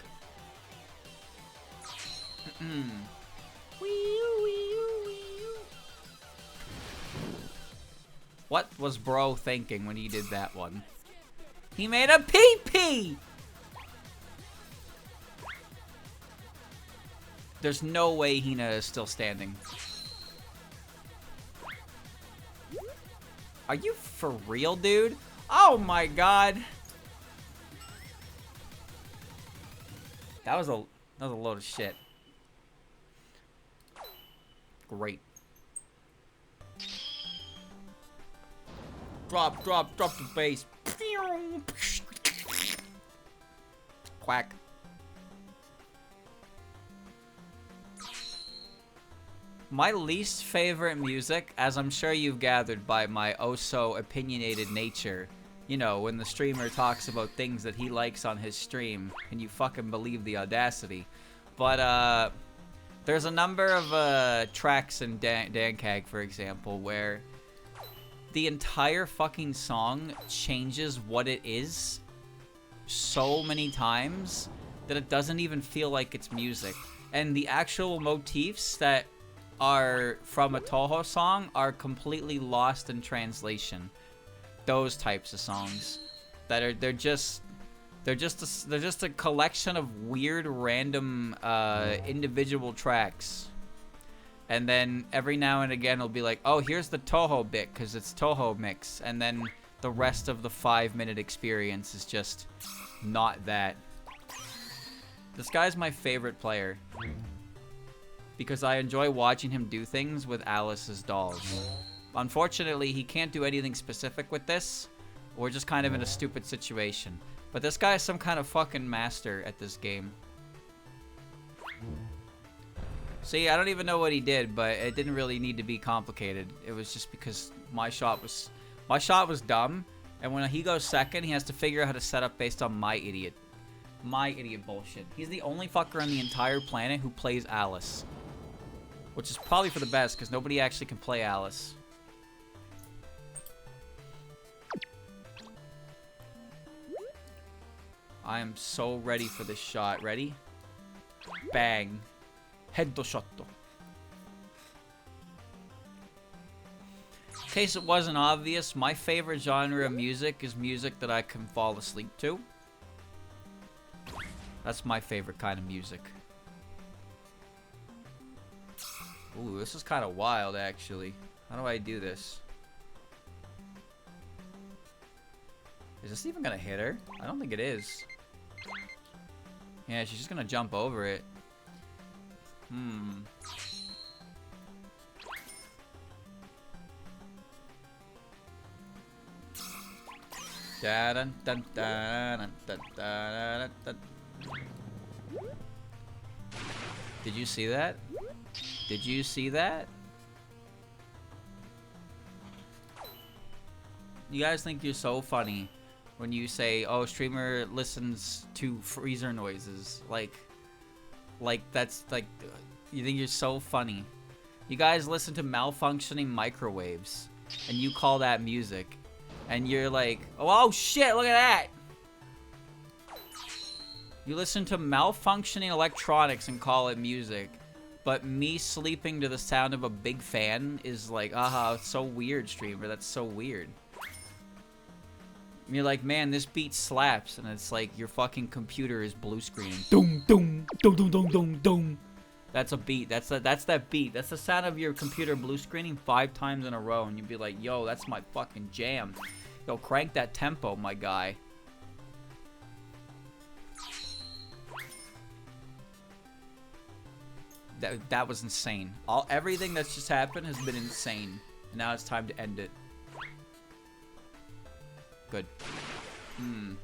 What was bro thinking when he did that one? He made a pee-pee! There's no way Hina is still standing. Are you for real, dude? Oh my god. That was a load of shit. Great. Drop the bass. Quack. My least favorite music, as I'm sure you've gathered by my oh-so-opinionated nature, you know, when the streamer talks about things that he likes on his stream, and you fucking believe the audacity. But, there's a number of, tracks in Dankag, for example, where the entire fucking song changes what it is so many times that it doesn't even feel like it's music. And the actual motifs that are from a Toho song are completely lost in translation. Those types of songs that are they're just a collection of weird random individual tracks. And then every now and again it'll be like, oh, here's the Toho bit because it's Toho mix, and then the rest of the 5-minute experience is just not that. This guy's my favorite player because I enjoy watching him do things with Alice's dolls. Unfortunately, he can't do anything specific with this. We're just kind of in a stupid situation. But this guy is some kind of fucking master at this game. See, I don't even know what he did, but it didn't really need to be complicated. It was just because my shot was dumb, and when he goes second, he has to figure out how to set up based on my idiot bullshit. He's the only fucker on the entire planet who plays Alice, which is probably for the best because nobody actually can play Alice. I am so ready for this shot. Ready? Bang. Headshot. In case it wasn't obvious, my favorite genre of music is music that I can fall asleep to. That's my favorite kind of music. Ooh, this is kind of wild, actually. How do I do this? Is this even gonna hit her? I don't think it is. Yeah, she's just gonna jump over it. Did you see that? Did you see that? You guys think you're so funny when you say, oh, streamer listens to freezer noises. Like that's like, you think you're so funny. You guys listen to malfunctioning microwaves and you call that music. And you're like, oh shit, look at that. You listen to malfunctioning electronics and call it music. But me sleeping to the sound of a big fan is like, it's so weird, streamer. That's so weird. And you're like, man, this beat slaps. And it's like, your fucking computer is blue screening. Doom, doom, doom, doom, doom, doom, doom. That's a beat. That's that beat. That's the sound of your computer blue screening 5 times in a row. And you'd be like, yo, that's my fucking jam. Yo, crank that tempo, my guy. That was insane. Everything that's just happened has been insane. And now it's time to end it. Good. I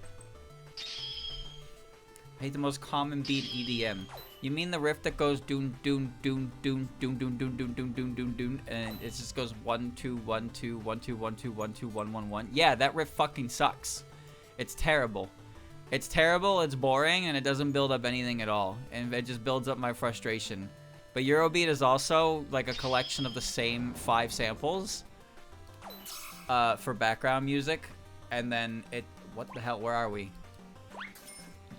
hate the most common beat EDM. You mean the riff that goes doon doon doon doon doon doon doon doon doon doon doon doon, and it just goes 1 2 1 2 1 2 1 2 1 2 1 1 1. Yeah, that riff fucking sucks. It's terrible. It's terrible. It's boring, and it doesn't build up anything at all, and it just builds up my frustration. But Eurobeat is also like a collection of the same 5 samples for background music, and then it. What the hell? Where are we?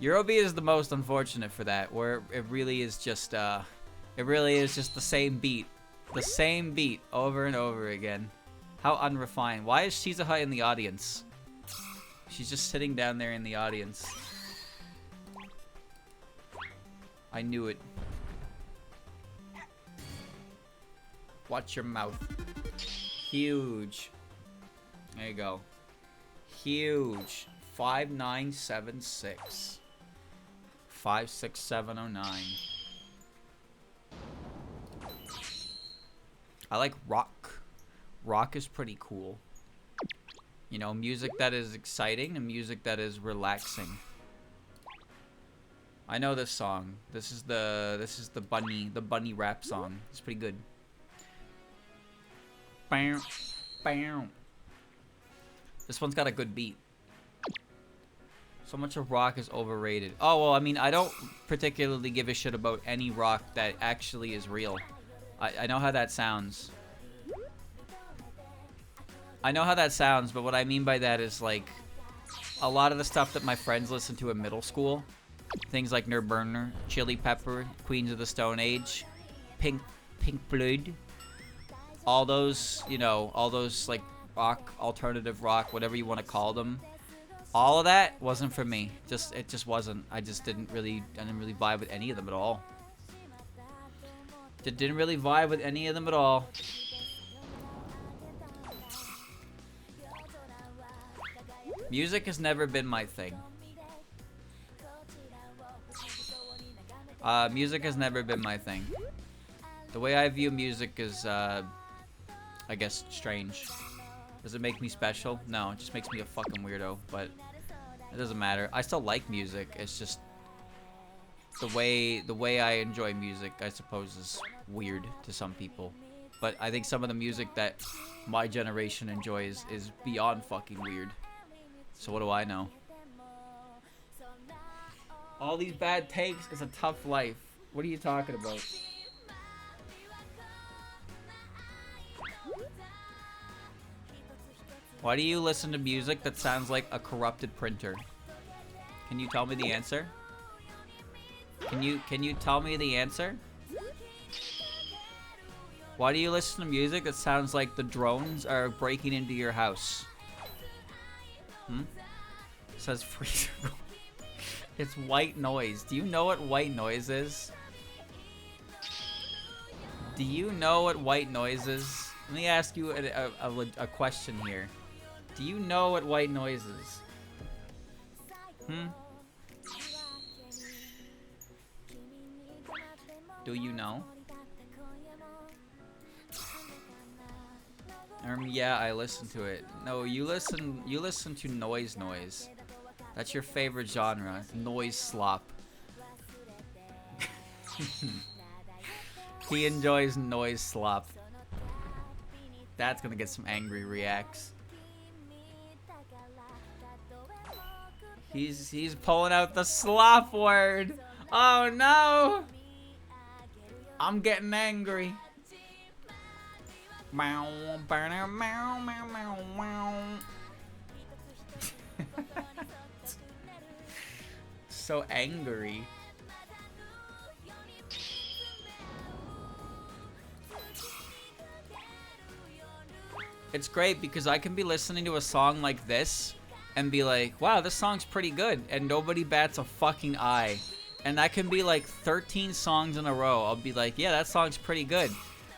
Eurobeat is the most unfortunate for that, where it really is just the same beat over and over again. How unrefined. Why is Shizuha in the audience? She's just sitting down there in the audience. I knew it. Watch your mouth. Huge. There you go. Huge. 5976. 56709. I like rock. Rock is pretty cool. You know, music that is exciting and music that is relaxing. I know this song. This is the bunny rap song. It's pretty good. Bam, bam. This one's got a good beat. So much of rock is overrated. Oh, well, I mean, I don't particularly give a shit about any rock that actually is real. I know how that sounds. I know how that sounds, but what I mean by that is, like, a lot of the stuff that my friends listened to in middle school, things like Nirburner, Chili Pepper, Queens of the Stone Age, Pink Pink Floyd, all those, you know, all those like rock, alternative rock, whatever you want to call them. All of that wasn't for me. It just wasn't. I didn't really vibe with any of them at all. Didn't really vibe with any of them at all. Music has never been my thing. Music has never been my thing. The way I view music is, I guess, strange. Does it make me special? No, it just makes me a fucking weirdo, but it doesn't matter. I still like music. It's just the way I enjoy music, I suppose, is weird to some people. But I think some of the music that my generation enjoys is beyond fucking weird. So what do I know? All these bad takes is a tough life. What are you talking about? Why do you listen to music that sounds like a corrupted printer? Can you tell me the answer? Can you tell me the answer? Why do you listen to music that sounds like the drones are breaking into your house? It says freezer. It's white noise. Do you know what white noise is? Do you know what white noise is? Let me ask you a question here. Do you know what white noise is? Do you know? Yeah, I listen to it. No, you listen to noise. That's your favorite genre. Noise slop. He enjoys noise slop. That's gonna get some angry reacts. He's pulling out the slop word. Oh no! I'm getting angry. So angry. It's great because I can be listening to a song like this and be like, wow, this song's pretty good, and nobody bats a fucking eye. And that can be like 13 songs in a row. I'll be like, yeah, that song's pretty good.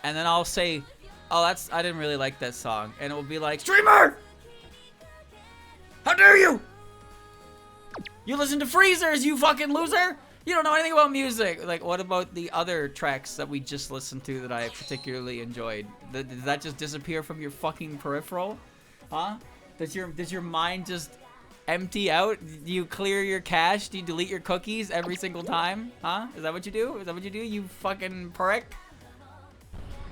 And then I'll say, oh, I didn't really like that song. And it will be like, streamer! How dare you! You listen to freezers, you fucking loser! You don't know anything about music! Like, what about the other tracks that we just listened to that I particularly enjoyed? Did that just disappear from your fucking peripheral? Huh? Does your mind just empty out? Do you clear your cache? Do you delete your cookies every single time? Huh? Is that what you do? Is that what you do, you fucking prick?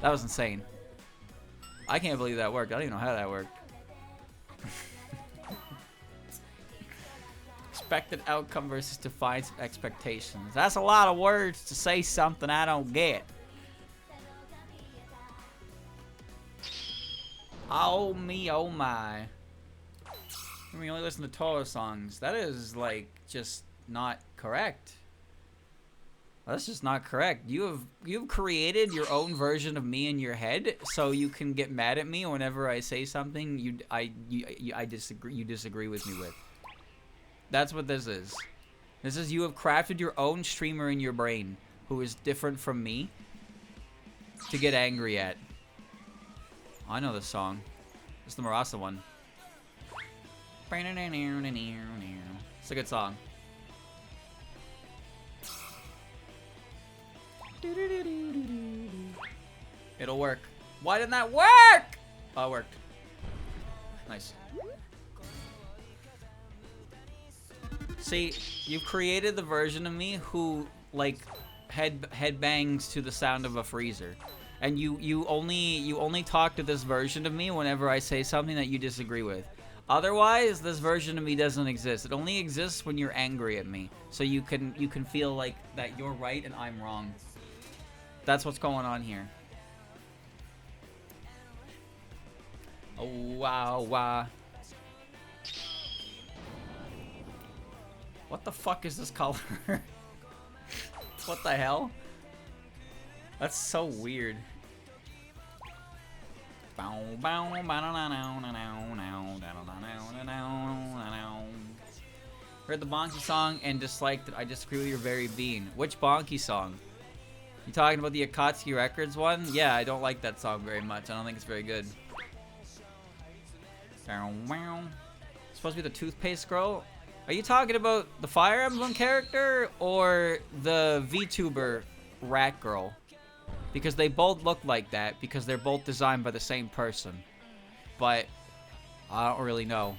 That was insane. I can't believe that worked. I don't even know how that worked. Expected outcome versus defined expectations. That's a lot of words to say something I don't get. Oh me, oh my. We only listen to Toro songs. That is, like, just not correct. That's just not correct. You've created your own version of me in your head, so you can get mad at me whenever I say something you disagree with me with. That's what this is. This is you have crafted your own streamer in your brain who is different from me to get angry at. I know this song. It's the Marasa one. It's a good song. It'll work. Why didn't that work? Oh, it worked. Nice. See, you've created the version of me who, like, headbangs to the sound of a freezer. And you only talk to this version of me whenever I say something that you disagree with. Otherwise, this version of me doesn't exist. It only exists when you're angry at me. So you can feel like that you're right and I'm wrong. That's what's going on here. Oh, wow, wow. What the fuck is this color? What the hell? That's so weird. Heard the Bonky song and disliked it. I disagree with your very being. Which Bonky song? You talking about the Akatsuki Records one? Yeah, I don't like that song very much. I don't think it's very good. It's supposed to be the toothpaste girl? Are you talking about the Fire Emblem character or the VTuber rat girl? Because they both look like that because they're both designed by the same person. But I don't really know.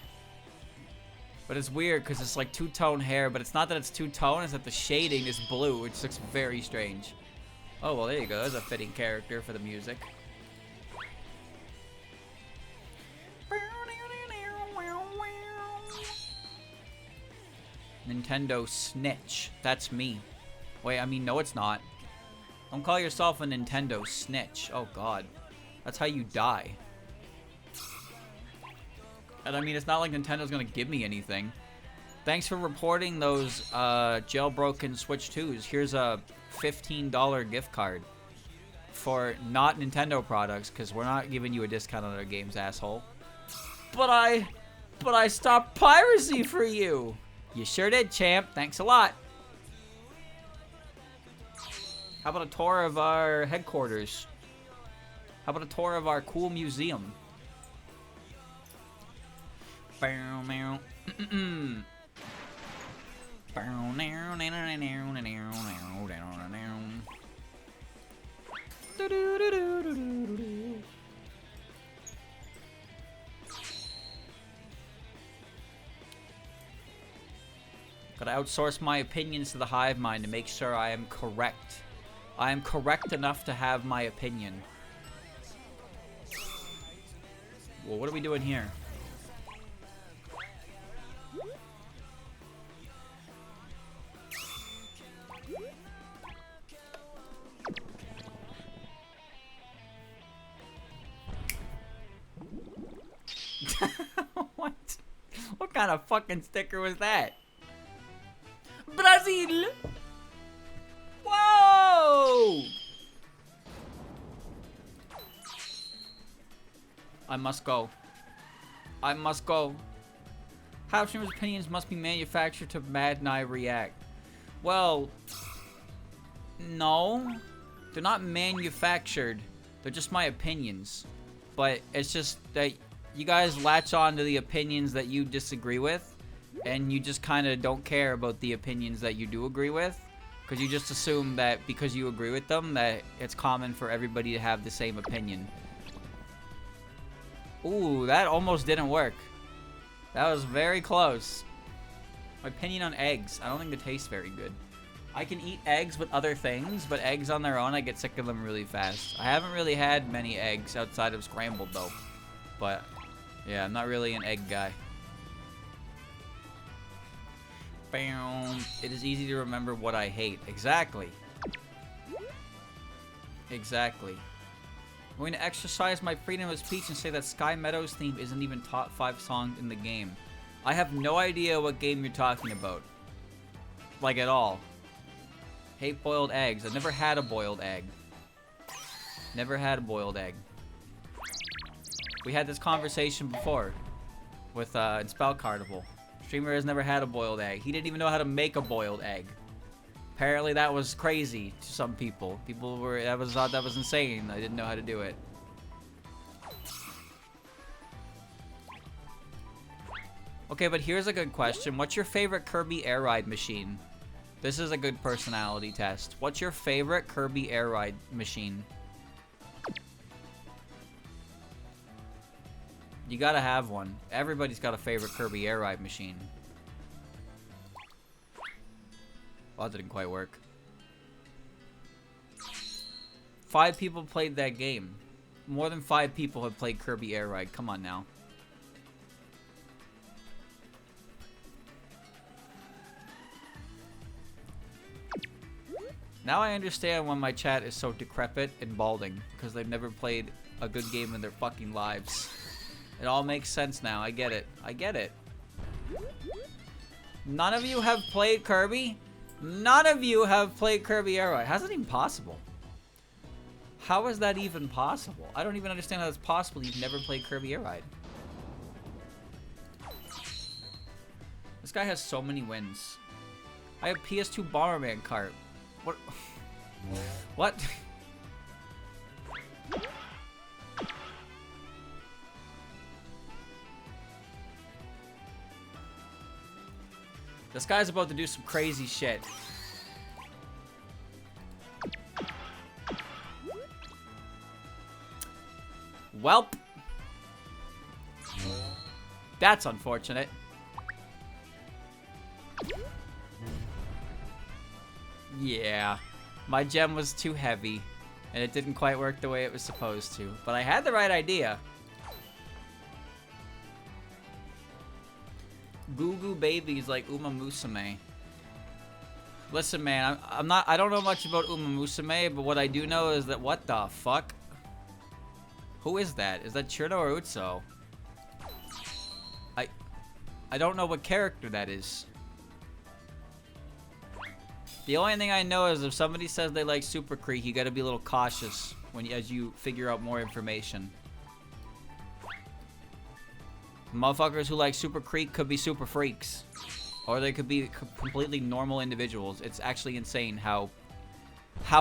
But it's weird because it's like two-tone hair, but it's not that it's two-tone, it's that the shading is blue, which looks very strange. Oh, well, there you go. There's a fitting character for the music. Nintendo snitch. That's me. Wait, I mean, no, it's not. Don't call yourself a Nintendo snitch. Oh, God. That's how you die. And I mean, it's not like Nintendo's gonna give me anything. Thanks for reporting those jailbroken Switch 2s. Here's a $15 gift card for not Nintendo products, because we're not giving you a discount on our games, asshole. But I stopped piracy for you. You sure did, champ. Thanks a lot. How about a tour of our headquarters? How about a tour of our cool museum? Gotta outsource my opinions to the hive mind to make sure I am correct. I am correct enough to have my opinion. Well, what are we doing here? What? What kind of fucking sticker was that? Brazil! Whoa! I must go. I must go. How streamers' opinions must be manufactured to Mad and I react. Well, no. They're not manufactured. They're just my opinions. But it's just that you guys latch on to the opinions that you disagree with, and you just kind of don't care about the opinions that you do agree with, because you just assume that because you agree with them that it's common for everybody to have the same opinion. Ooh, that almost didn't work. That was very close. My opinion on eggs. I don't think they taste very good. I can eat eggs with other things, but eggs on their own, I get sick of them really fast. I haven't really had many eggs outside of scrambled, though. But, yeah, I'm not really an egg guy. Bam. It is easy to remember what I hate. Exactly. Exactly. I'm going to exercise my freedom of speech and say that Sky Meadows' theme isn't even top 5 songs in the game. I have no idea what game you're talking about. Like, at all. Hate boiled eggs. I've never had a boiled egg. Never had a boiled egg. We had this conversation before with in Spell Carnival. Streamer has never had a boiled egg. He didn't even know how to make a boiled egg. Apparently that was crazy to some people. People were thought that was insane. I didn't know how to do it. Okay, but here's a good question. What's your favorite Kirby Airride machine? This is a good personality test. What's your favorite Kirby Airride machine? You gotta have one. Everybody's got a favorite Kirby Airride machine. Well, that didn't quite work. 5 people played that game. More than 5 people have played Kirby Airride. Come on now. Now I understand why my chat is so decrepit and balding. Because they've never played a good game in their fucking lives. It all makes sense now. I get it. I get it. None of you have played Kirby? None of you have played Kirby Airride. How's that even possible? How is that even possible? I don't even understand how that's possible. You've never played Kirby Airride. This guy has so many wins. I have PS2 Bomberman cart. What? What? This guy's about to do some crazy shit. Welp. That's unfortunate. Yeah. My gem was too heavy, and it didn't quite work the way it was supposed to. But I had the right idea. Goo Goo Babies like Uma Musume. Listen, man, I don't know much about Uma Musume, but what I do know is that what the fuck? Who is that? Is that Churno or Utso? I don't know what character that is. The only thing I know is if somebody says they like Super Creek, you gotta be a little cautious as you figure out more information. Motherfuckers who like Super Creek could be super freaks. Or they could be completely normal individuals. It's actually insane how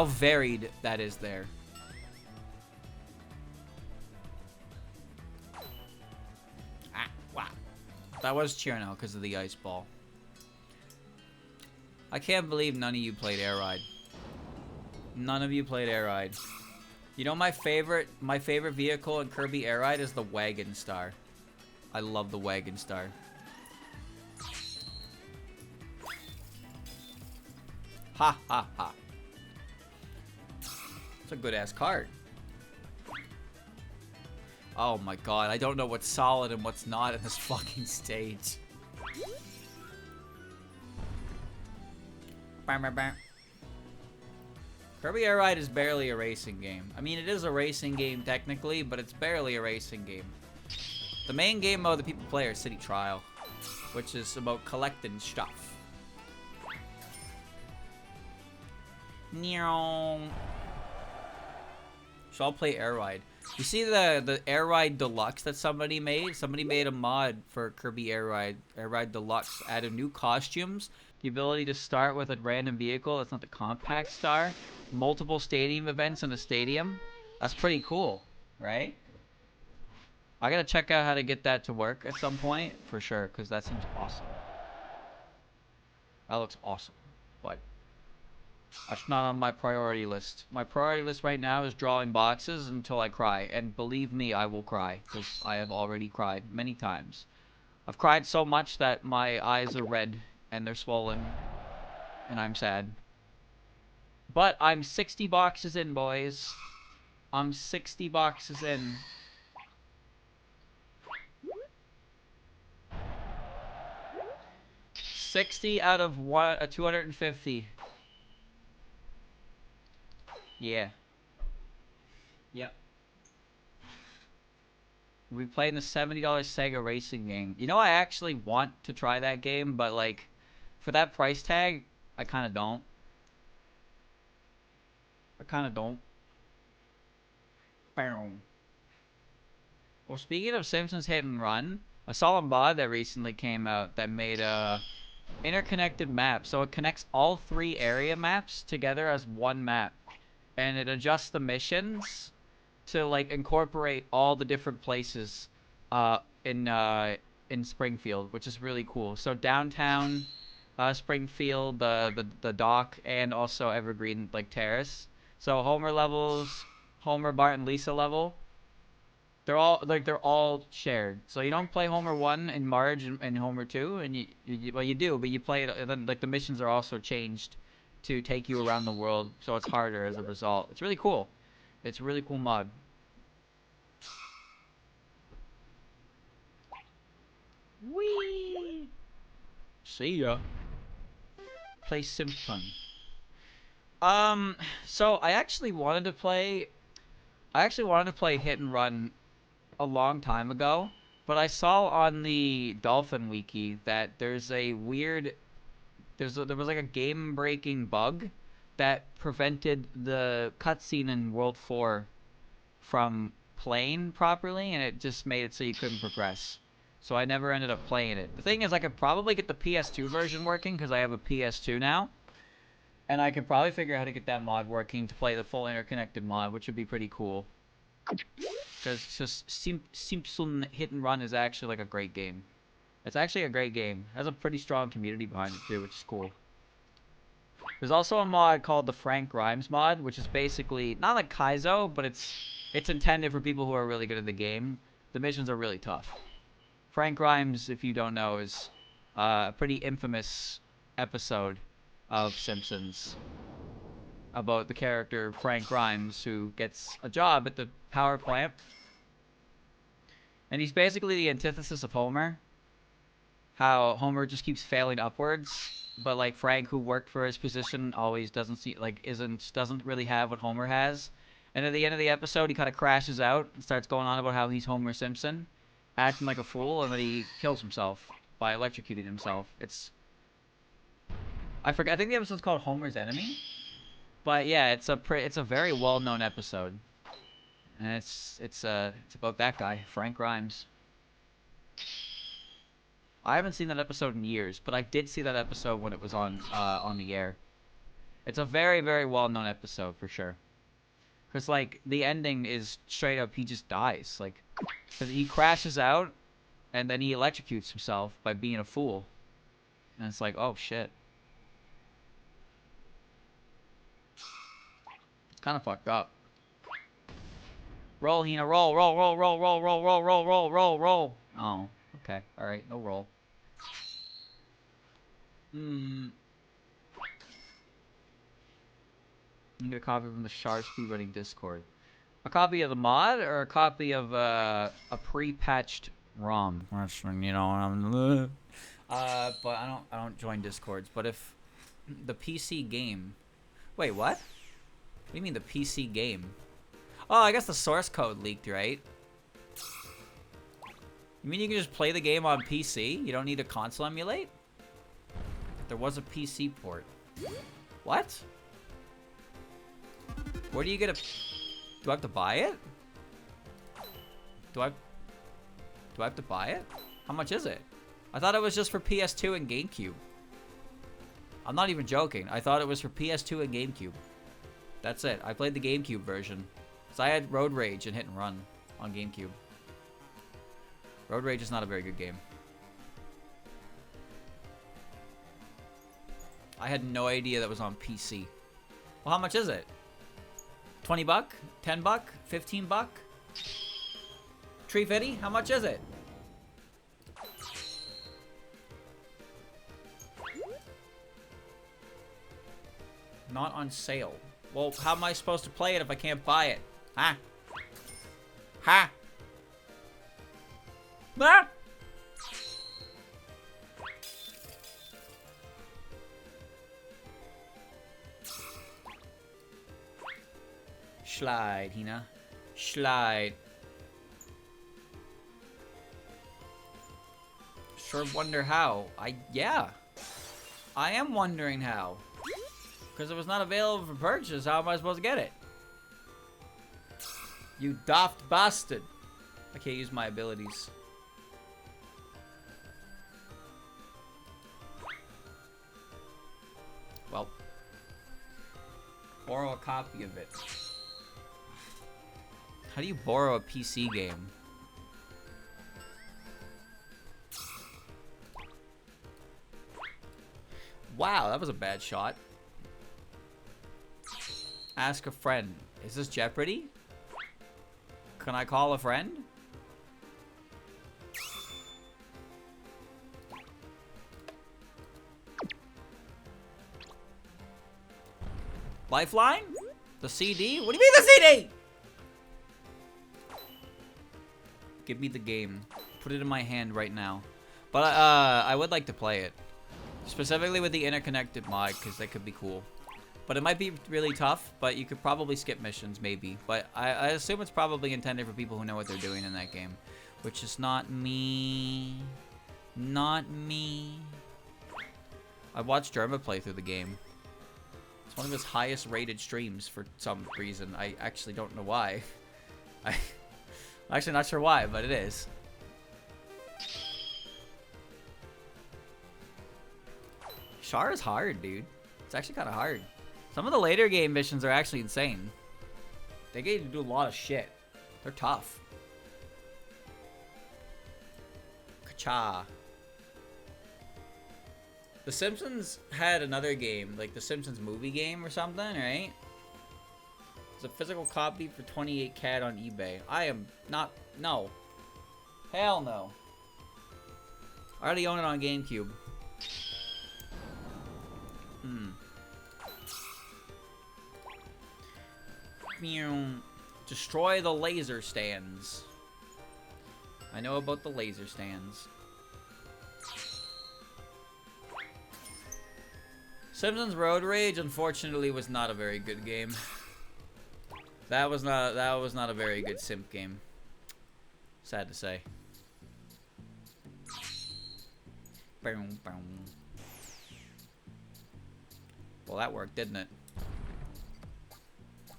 varied that is there. Ah, wow. That was Churno because of the ice ball. I can't believe none of you played Airride. None of you played Airride. You know my favorite vehicle in Kirby Airride is the Wagon Star. I love the Wagon Star. Ha ha ha. It's a good ass card. Oh my god, I don't know what's solid and what's not in this fucking stage. Kirby Airride is barely a racing game. I mean, it is a racing game technically, but it's barely a racing game. The main game mode that people play is City Trial, which is about collecting stuff. So I'll play Airride. You see the Airride Deluxe that somebody made? Somebody made a mod for Kirby Airride Deluxe. Added new costumes, the ability to start with a random vehicle that's not the compact star, multiple stadium events in a stadium. That's pretty cool, right? I gotta check out how to get that to work at some point, for sure, because that seems awesome. That looks awesome, but that's not on my priority list. My priority list right now is drawing boxes until I cry, and believe me, I will cry, because I have already cried many times. I've cried so much that my eyes are red, and they're swollen, and I'm sad. But I'm 60 boxes in, boys. I'm 60 boxes in. $60 out of 250. Yeah. Yep. We played the $70 Sega racing game. You know, I actually want to try that game, but like, for that price tag, I kind of don't. Boom. Well, speaking of Simpsons Hit and Run, I saw a mod that recently came out that made a interconnected map. So it connects all 3 area maps together as one map, and it adjusts the missions to like incorporate all the different places in Springfield, which is really cool. So downtown Springfield, the dock, and also Evergreen like Terrace. So Homer levels, Homer, Bart, and Lisa level. They're all shared. So you don't play Homer 1 and Marge and Homer 2, and well you do, but you play it, and then like the missions are also changed to take you around the world, so it's harder as a result. It's really cool. It's a really cool mod. Whee! See ya. Play Simpson. So I actually wanted to play Hit and Run a long time ago, but I saw on the Dolphin Wiki that there was like a game-breaking bug that prevented the cutscene in World 4 from playing properly, and it just made it so you couldn't progress. So I never ended up playing it. The thing is, I could probably get the PS2 version working, because I have a PS2 now. And I could probably figure out how to get that mod working to play the full interconnected mod, which would be pretty cool. Because just Simpsons Hit and Run is actually like a great game. It's actually a great game. It has a pretty strong community behind it too, which is cool. There's also a mod called the Frank Grimes mod, which is basically not like Kaizo, but it's intended for people who are really good at the game. The missions are really tough. Frank Grimes, if you don't know, is a pretty infamous episode of Simpsons about the character Frank Grimes, who gets a job at the power plant. And he's basically the antithesis of Homer. How Homer just keeps failing upwards, but like Frank, who worked for his position, always doesn't really have what Homer has. And at the end of the episode, he kind of crashes out and starts going on about how he's Homer Simpson, acting like a fool, and then he kills himself by electrocuting himself. I forget. I think the episode's called Homer's Enemy. But yeah, it's a very well-known episode, and it's about that guy, Frank Grimes. I haven't seen that episode in years, but I did see that episode when it was on the air. It's a very, very well-known episode for sure. Cause like the ending is straight up, he just dies. Like, cause he crashes out, and then he electrocutes himself by being a fool. And it's like, oh shit. It's kind of fucked up. Roll, Hina, roll, roll, roll, roll, roll, roll, roll, roll, roll, roll, roll. Oh, okay, all right, no roll. You get a copy from the Shard Speedrunning Discord. A copy of the mod or a copy of a pre-patched ROM? You know, but I don't join Discords. But if the PC game, wait, what? What do you mean the PC game? Oh, I guess the source code leaked, right? You mean you can just play the game on PC? You don't need a console emulate? There was a PC port. What? Where do you get a... Do I have to buy it? Do I have to buy it? How much is it? I thought it was just for PS2 and GameCube. I'm not even joking. I thought it was for PS2 and GameCube. That's it. I played the GameCube version. Because I had Road Rage and Hit and Run on GameCube. Road Rage is not a very good game. I had no idea that was on PC. Well, how much is it? 20 buck? 10 buck? 15 buck? Tree Fitty? How much is it? Not on sale. Well, how am I supposed to play it if I can't buy it? Huh? Ha! Ah! Slide, Hina. Slide. Sure wonder how. Yeah. I am wondering how. Because it was not available for purchase. How am I supposed to get it? You daft bastard. I can't use my abilities. Well. Borrow a copy of it. How do you borrow a PC game? Wow, that was a bad shot. Ask a friend. Is this Jeopardy? Can I call a friend? Lifeline? The CD? What do you mean the CD? Give me the game. Put it in my hand right now. But I would like to play it. Specifically with the interconnected mod, because that could be cool. But it might be really tough, but you could probably skip missions, maybe. But I assume it's probably intended for people who know what they're doing in that game. Which is not me. Not me. I watched Jerma play through the game. It's one of his highest rated streams for some reason. I actually don't know why. I'm actually not sure why, but it is. Char is hard, dude. It's actually kind of hard. Some of the later game missions are actually insane. They get you to do a lot of shit. They're tough. Ka-cha. The Simpsons had another game, like the Simpsons movie game or something, right? It's a physical copy for 28 CAD on eBay. I am not... No. Hell no. I already own it on GameCube. Destroy the laser stands. I know about the laser stands. Simpsons Road Rage, unfortunately, was not a very good game. That was not a very good simp game. Sad to say. Boom, boom. Well, that worked, didn't it?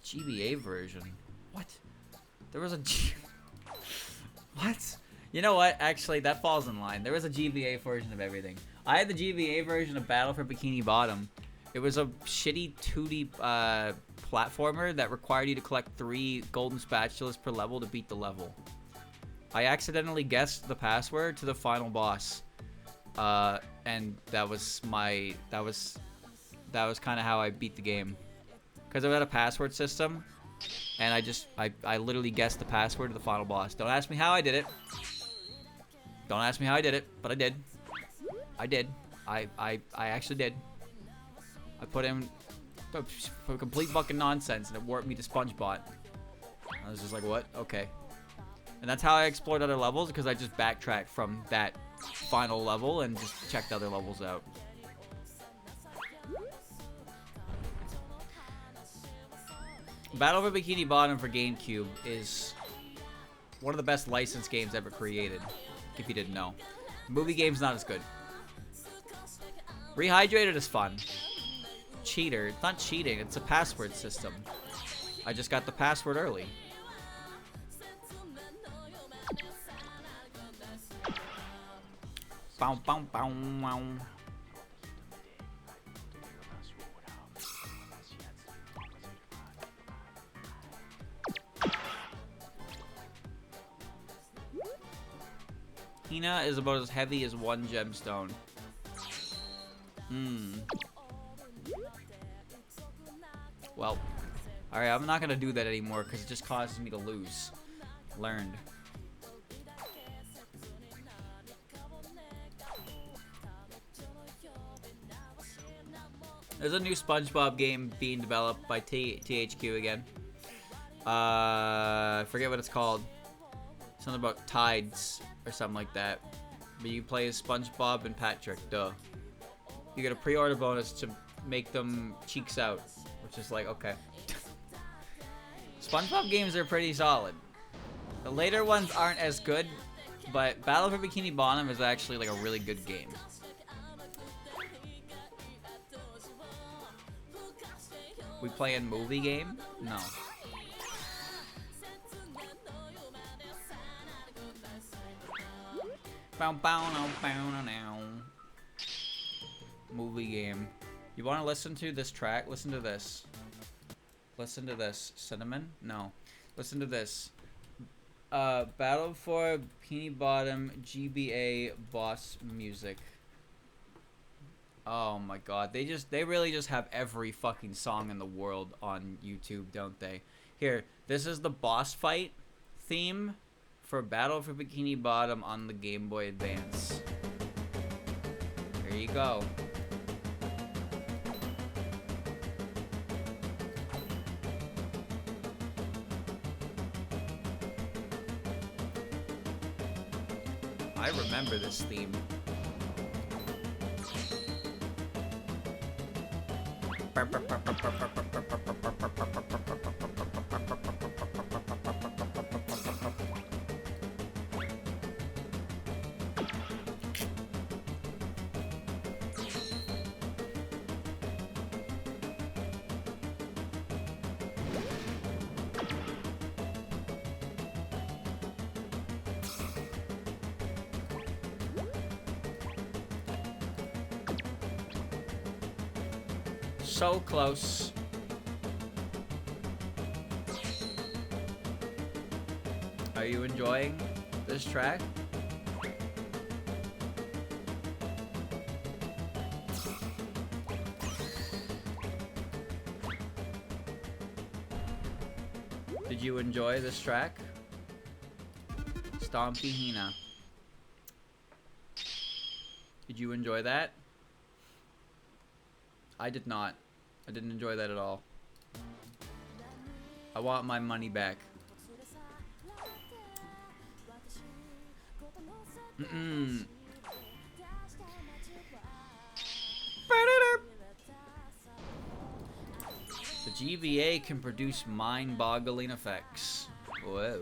GBA version. What? There was a What? You know what? Actually, that falls in line. There was a GBA version of everything. I had the GBA version of Battle for Bikini Bottom. It was a shitty 2D platformer that required you to collect 3 golden spatulas per level to beat the level. I accidentally guessed the password to the final boss. And that was kind of how I beat the game. Because I had a password system, and I literally guessed the password to the final boss. Don't ask me how I did it. Don't ask me how I did it, but I did. I did. I actually did. I put in for complete fucking nonsense, and it warped me to SpongeBot. I was just like, what? Okay. And that's how I explored other levels, because I just backtracked from that final level and just checked other levels out. Battle for Bikini Bottom for GameCube is one of the best licensed games ever created, if you didn't know. Movie game's not as good. Rehydrated is fun. Cheater. It's not cheating, it's a password system. I just got the password early. Bow, bow, bow, bow. Hina is about as heavy as 1 gemstone. Well, alright, I'm not gonna do that anymore because it just causes me to lose. Learned. There's a new SpongeBob game being developed by THQ again. I forget what it's called. Something about tides or something like that. But you play as SpongeBob and Patrick, duh. You get a pre-order bonus to make them cheeks out, which is like, okay. SpongeBob games are pretty solid. The later ones aren't as good, but Battle for Bikini Bottom is actually like a really good game. We play in movie game? No. Movie game. You want to listen to this track? Listen to this. Listen to this. Cinnamon? No. Listen to this. Battle for Bikini Bottom GBA boss music. Oh my god. They really just have every fucking song in the world on YouTube, don't they? Here, this is the boss fight theme for Battle for Bikini Bottom on the Game Boy Advance. There you go. I remember this theme. So close. Are you enjoying this track? Did you enjoy this track? Stompy Hina. Did you enjoy that? I did not. I didn't enjoy that at all. I want my money back. Mm-mm. The GVA can produce mind-boggling effects. Whoa.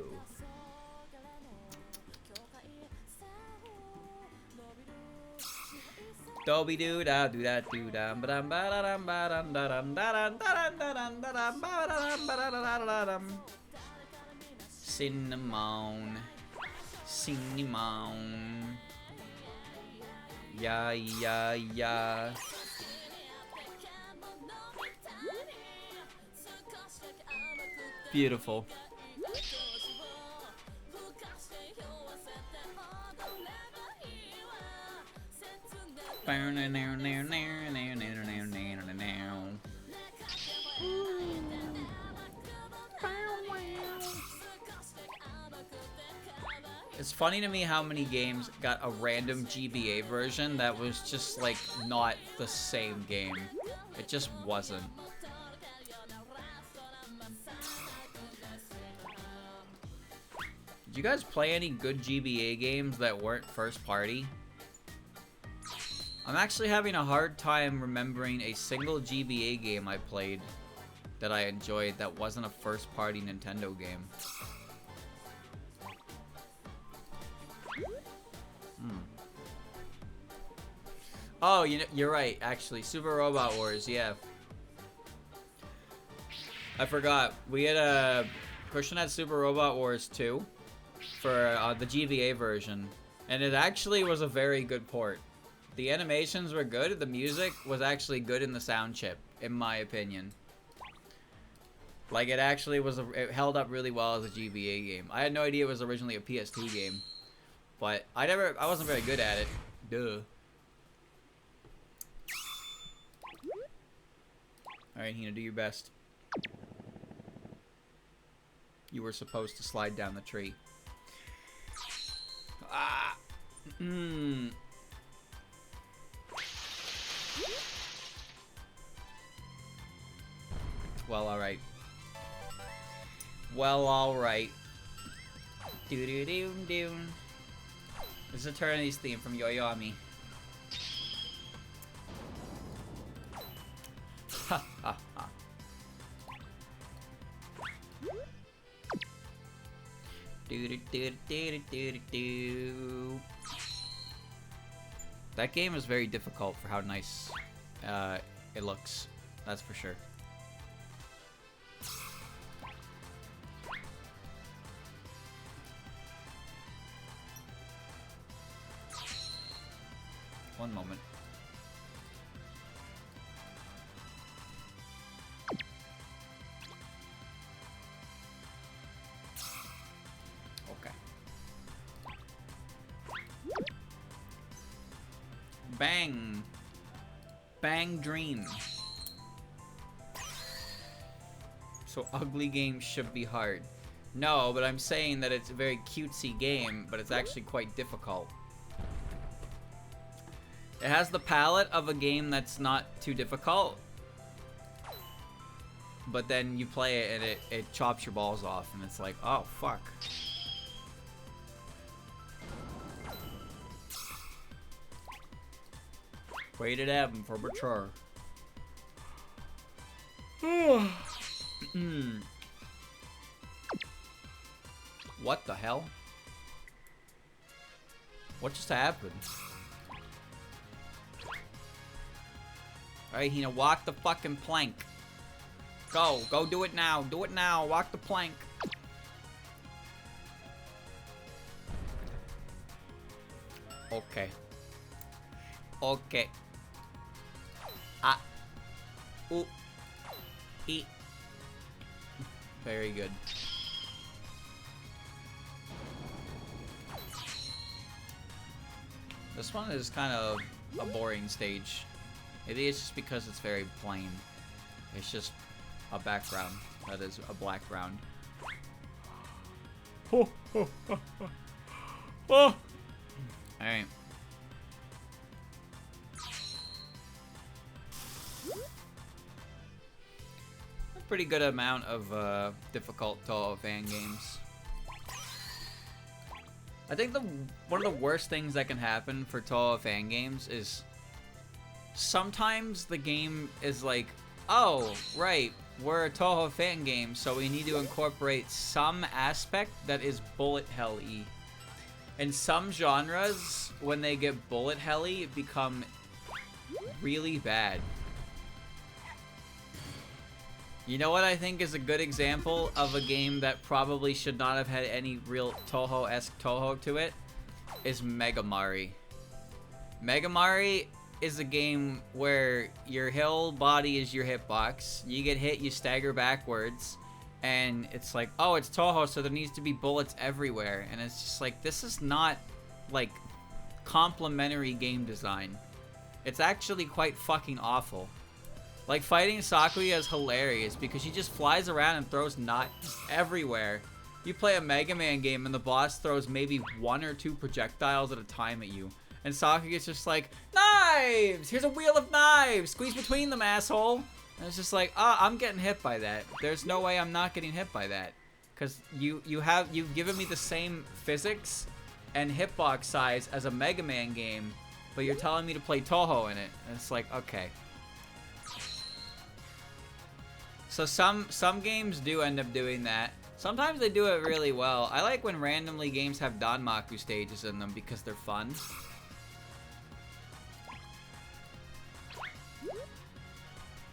Dobby doo da do that do da ba dum ba da dum ba dum da dum da dum da dum da dum da dum ba da dum ba da da dum. Cinnamon. Cinnamon. Yeah, yeah, yeah. Beautiful. It's funny to me how many games got a random GBA version that was just like not the same game. It just wasn't. Did you guys play any good GBA games that weren't first party? I'm actually having a hard time remembering a single GBA game I played that I enjoyed that wasn't a first party Nintendo game. Oh, you're right, actually. Super Robot Wars, yeah. I forgot. We had a Christian had Super Robot Wars 2 for the GBA version, and it actually was a very good port. The animations were good, the music was actually good in the sound chip, in my opinion. Like, it actually was, it held up really well as a GBA game. I had no idea it was originally a PS2 game, but I wasn't very good at it. Duh. Alright, Hina, do your best. You were supposed to slide down the tree. Ah! Well, alright. Well, alright. Doo-doo-doo-doo. This is Eternity's theme from Yoyomi. Ha ha ha. Do-do-do-do-do-do-do. That game is very difficult for how nice it looks. That's for sure. One moment. Okay. Bang. Bang Dream. So ugly games should be hard. No, but I'm saying that it's a very cutesy game, but it's actually quite difficult. It has the palette of a game that's not too difficult, but then you play it and it chops your balls off, and it's like, oh, fuck. Rated M for mature. What the hell? What just happened? Alright, Hina, walk the fucking plank. Go do it now. Do it now. Walk the plank. Okay. Okay. Ooh. Eat. Very good. This one is kind of a boring stage. Maybe it's just because it's very plain. It's just a background that is a black ground. Oh. Alright. A pretty good amount of difficult Toho fan games. I think one of the worst things that can happen for Toho fan games is sometimes the game is like, oh, right, we're a Toho fan game, so we need to incorporate some aspect that is bullet hell-y. In some genres, when they get bullet hell-y, it become really bad. You know what I think is a good example of a game that probably should not have had any real Toho-esque Toho to it? Is Megamari. Megamari is a game where your whole body is your hitbox. You get hit, you stagger backwards, and it's like, oh, it's Toho, so there needs to be bullets everywhere. And it's just like, this is not, like, complimentary game design. It's actually quite fucking awful. Like, fighting Sakuya is hilarious because she just flies around and throws knots everywhere. You play a Mega Man game and the boss throws maybe 1 or 2 projectiles at a time at you. And Sakuya's just like, knives! Here's a wheel of knives! Squeeze between them, asshole! And it's just like, I'm getting hit by that. There's no way I'm not getting hit by that. Because you've given me the same physics and hitbox size as a Mega Man game, but you're telling me to play Toho in it. And it's like, okay. So some games do end up doing that. Sometimes they do it really well. I like when randomly games have Danmaku stages in them because they're fun.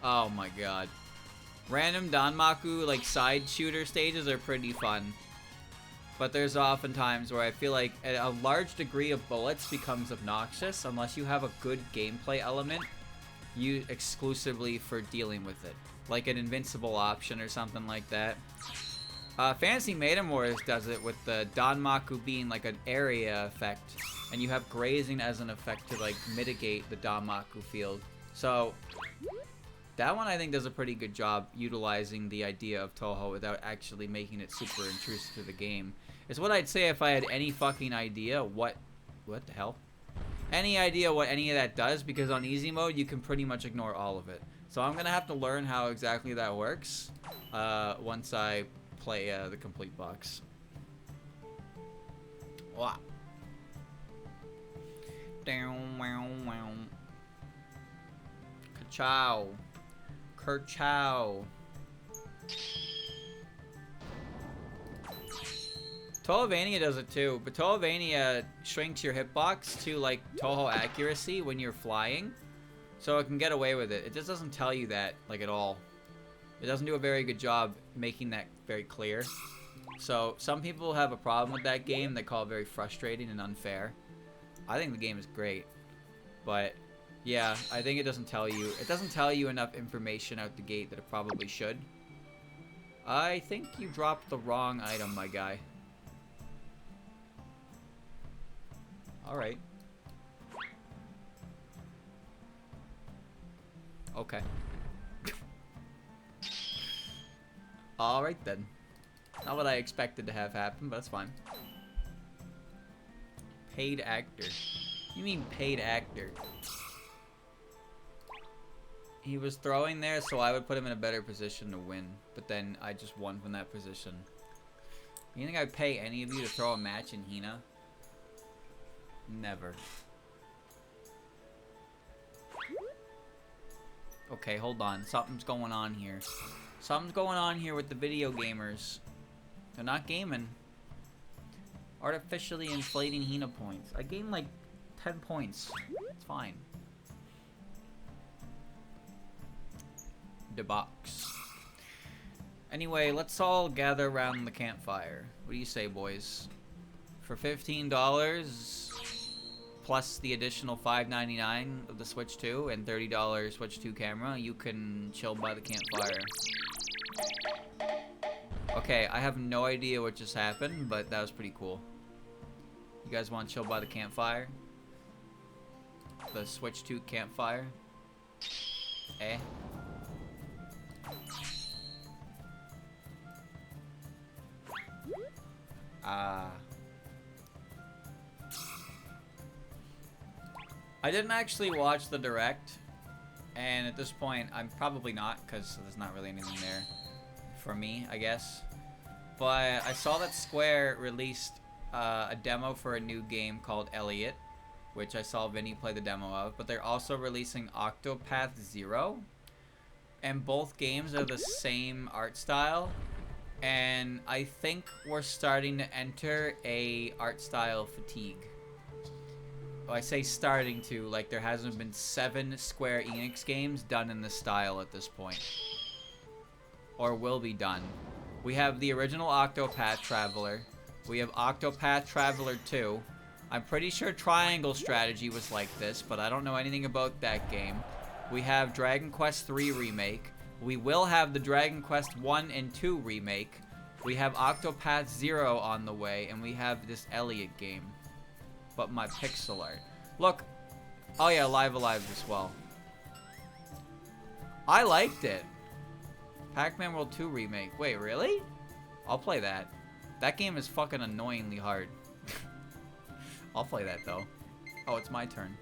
Oh my god. Random Danmaku, like, side shooter stages are pretty fun. But there's often times where I feel like a large degree of bullets becomes obnoxious unless you have a good gameplay element used exclusively for dealing with it. Like an invincible option or something like that. Fantasy Maiden Wars does it with the Danmaku being like an area effect. And you have grazing as an effect to, like, mitigate the Danmaku field. So that one I think does a pretty good job utilizing the idea of Toho without actually making it super intrusive to the game. It's what I'd say if I had any fucking idea what the hell? Any idea what any of that does, because on easy mode you can pretty much ignore all of it. So I'm gonna have to learn how exactly that works once I play the complete box. Wow. Down, wow, wow. Ka-chow. Kerchow. Tohovania does it too, but Tohovania shrinks your hitbox to, like, Toho accuracy when you're flying, so it can get away with it. It just doesn't tell you that, like, at all. It doesn't do a very good job making that very clear. So some people have a problem with that game. They call it very frustrating and unfair. I think the game is great, but yeah, I think it doesn't tell you. It doesn't tell you enough information out the gate that it probably should. I think you dropped the wrong item, my guy. Alright. Okay. Alright then. Not what I expected to have happen, but that's fine. Paid actor. You mean paid actor? He was throwing there, so I would put him in a better position to win. But then I just won from that position. You think I'd pay any of you to throw a match in Hina? Never. Okay, hold on. Something's going on here. Something's going on here with the video gamers. They're not gaming. Artificially inflating Hina points. I gained like 10 points. It's fine. The box. Anyway, let's all gather around the campfire. What do you say, boys? For $15, plus the additional $5.99 of the Switch 2 and $30 Switch 2 camera, you can chill by the campfire. Okay, I have no idea what just happened, but that was pretty cool. You guys want to chill by the campfire? The Switch 2 campfire? Eh? I didn't actually watch the Direct, and at this point, I'm probably not, because there's not really anything there for me, I guess. But I saw that Square released a demo for a new game called Elliot, which I saw Vinny play the demo of, but they're also releasing Octopath Zero, and both games are the same art style, and I think we're starting to enter a art style fatigue. Well, I say starting to, like there hasn't been 7 Square Enix games done in this style at this point, or will be done. We have the original Octopath Traveler, we have Octopath Traveler 2, I'm pretty sure Triangle Strategy was like this, but I don't know anything about that game. We have Dragon Quest III Remake. We will have the Dragon Quest 1 and 2 Remake. We have Octopath Zero on the way, and we have this Elliot game. But my pixel art. Look. Oh yeah, Live Alive as well. I liked it. Pac-Man World 2 Remake. Wait, really? I'll play that. That game is fucking annoyingly hard. I'll play that though. Oh, it's my turn.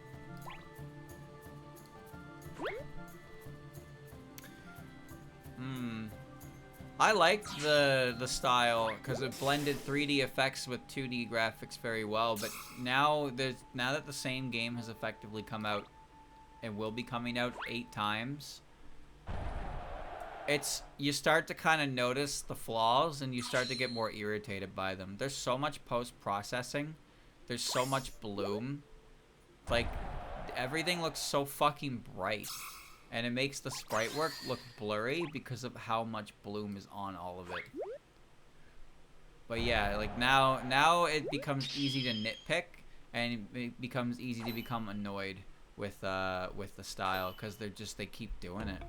I liked the style because it blended 3D effects with 2D graphics very well, but now that the same game has effectively come out and will be coming out 8 times, you start to kind of notice the flaws and you start to get more irritated by them. There's so much post-processing. There's so much bloom. Like, everything looks so fucking bright. And it makes the sprite work look blurry because of how much bloom is on all of it. But yeah, like now it becomes easy to nitpick, and it becomes easy to become annoyed with the style because they keep doing it.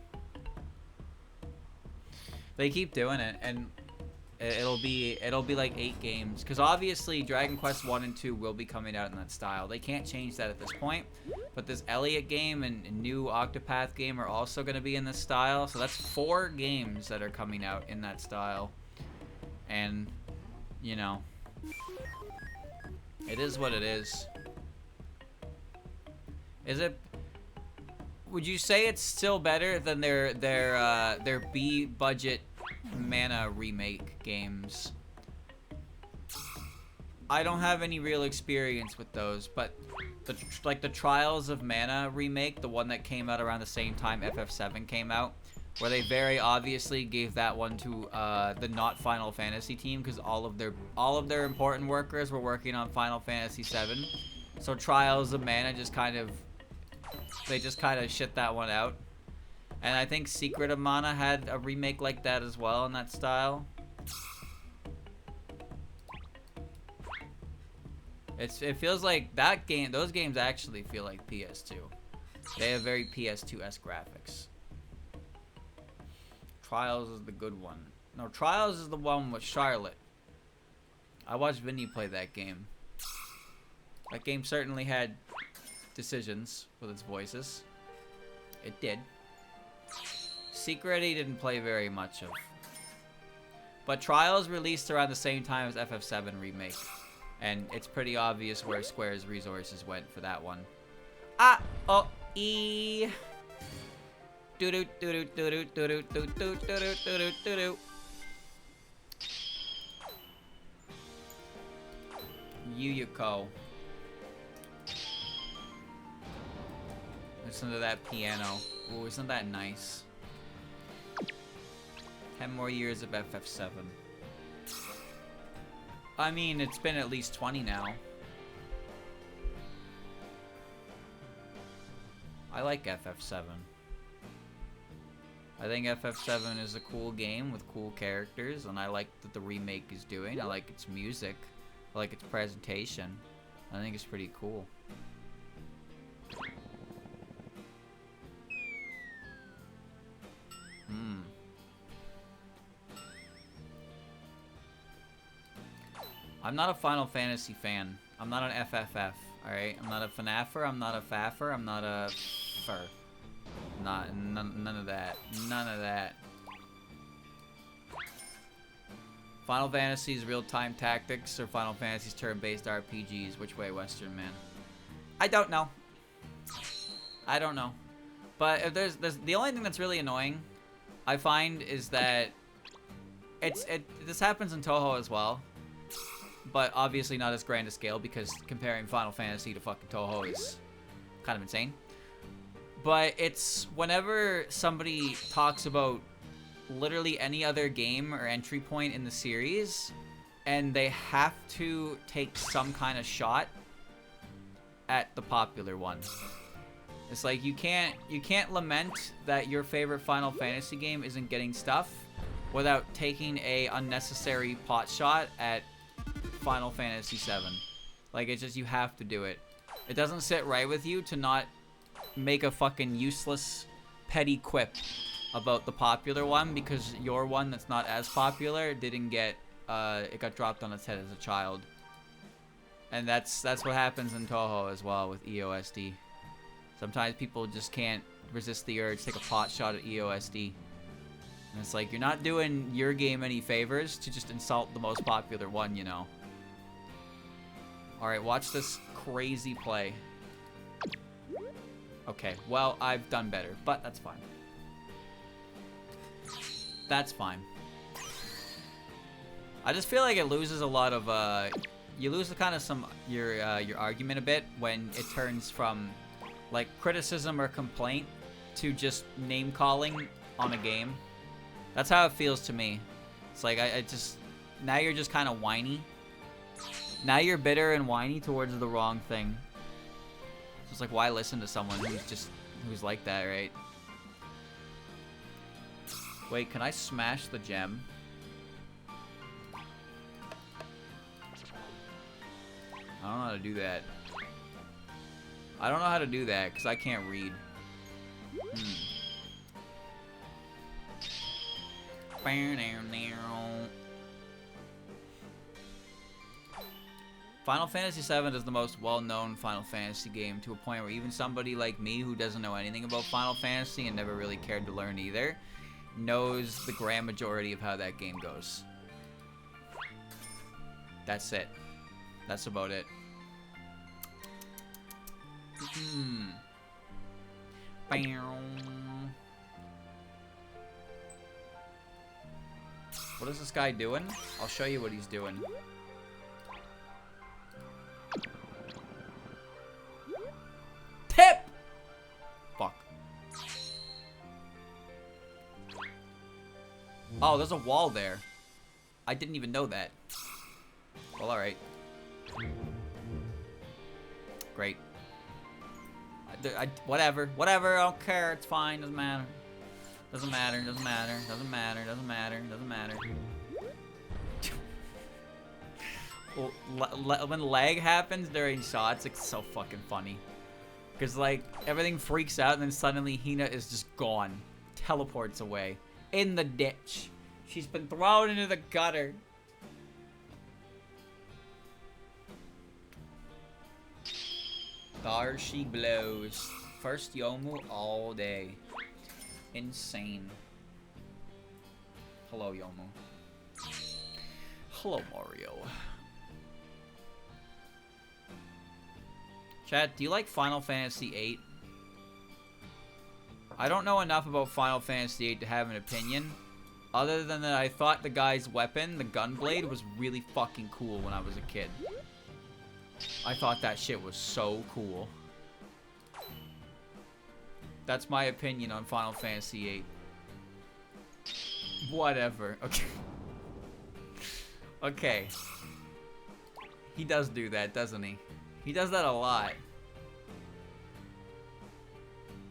They keep doing it, and it'll be like 8 games, because obviously Dragon Quest 1 and 2 will be coming out in that style. They can't change that at this point, but this Elliot game and new Octopath game are also going to be in this style, so that's 4 games that are coming out in that style. And you know, it is what it is. Would you say it's still better than their B budget Mana remake games? I don't have any real experience with those, but the Trials of Mana remake, the one that came out around the same time FF7 came out, where they very obviously gave that one to the not Final Fantasy team because all of their important workers were working on Final Fantasy 7. So Trials of Mana just kind of shit that one out. And I think Secret of Mana had a remake like that as well in that style. It feels like those games actually feel like PS2. They have very PS2-esque graphics. Trials is the good one. No, Trials is the one with Charlotte. I watched Vinny play that game. That game certainly had decisions with its voices. It did. Secret he didn't play very much of. But Trials released around the same time as FF7 Remake. And it's pretty obvious where Square's resources went for that one. Ah! Oh! E! Doo-doo, doo-doo, doo-doo, doo-doo, doo-doo, doo-doo, doo-doo, doo-doo. Yuyuko. Listen to that piano. Ooh, isn't that nice? 10 more years of FF7. I mean, it's been at least 20 now. I like FF7. I think FF7 is a cool game with cool characters, and I like that the remake is doing. I like its music. I like its presentation. I think it's pretty cool. I'm not a Final Fantasy fan. I'm not an FFF, alright? I'm not a FNAFer, I'm not a FAFer, I'm not a FER. None of that. None of that. Final Fantasy's real-time tactics or Final Fantasy's turn-based RPGs? Which way, Western man? I don't know. I don't know. But if there's the only thing that's really annoying, I find, is that this happens in Toho as well, but obviously not as grand a scale because comparing Final Fantasy to fucking Toho is kind of insane. But it's whenever somebody talks about literally any other game or entry point in the series, and they have to take some kind of shot at the popular one. It's like you can't lament that your favorite Final Fantasy game isn't getting stuff without taking a unnecessary pot shot at Final Fantasy VII. Like, it's just, you have to do it. It doesn't sit right with you to not make a fucking useless petty quip about the popular one because your one that's not as popular didn't get it got dropped on its head as a child. And that's what happens in Toho as well with EOSD. Sometimes people just can't resist the urge to take a pot shot at EOSD. And it's like, you're not doing your game any favors to just insult the most popular one, you know. Alright, watch this crazy play. Okay, well, I've done better, but that's fine. That's fine. I just feel like it loses a lot of, you lose the kind of your argument a bit when it turns from, like, criticism or complaint to just name-calling on a game. That's how it feels to me. It's like, I just, now you're just kind of whiny. Now you're bitter and whiny towards the wrong thing. So it's like, why listen to someone who's like that, right? Wait, can I smash the gem? I don't know how to do that. I don't know how to do that because I can't read. Final Fantasy VII is the most well-known Final Fantasy game to a point where even somebody like me who doesn't know anything about Final Fantasy and never really cared to learn either knows the grand majority of how that game goes. That's it. That's about it. What is this guy doing? I'll show you what he's doing. Tip! Fuck. Oh, there's a wall there. I didn't even know that. Well, alright. Great. Whatever. Whatever. I don't care. It's fine. Doesn't matter. Doesn't matter. Doesn't matter. Doesn't matter. Doesn't matter. Doesn't matter. Well, when lag happens during shots, it's so fucking funny. Because, like, everything freaks out and then suddenly Hina is just gone. Teleports away. In the ditch. She's been thrown into the gutter. There she blows. First Yomu all day. Insane. Hello, Yomu. Hello, Mario. Chat, do you like Final Fantasy VIII? I don't know enough about Final Fantasy VIII to have an opinion. Other than that, I thought the guy's weapon, the gunblade, was really fucking cool when I was a kid. I thought that shit was so cool. That's my opinion on Final Fantasy VIII. Whatever. Okay. Okay. He does do that, doesn't he? He does that a lot.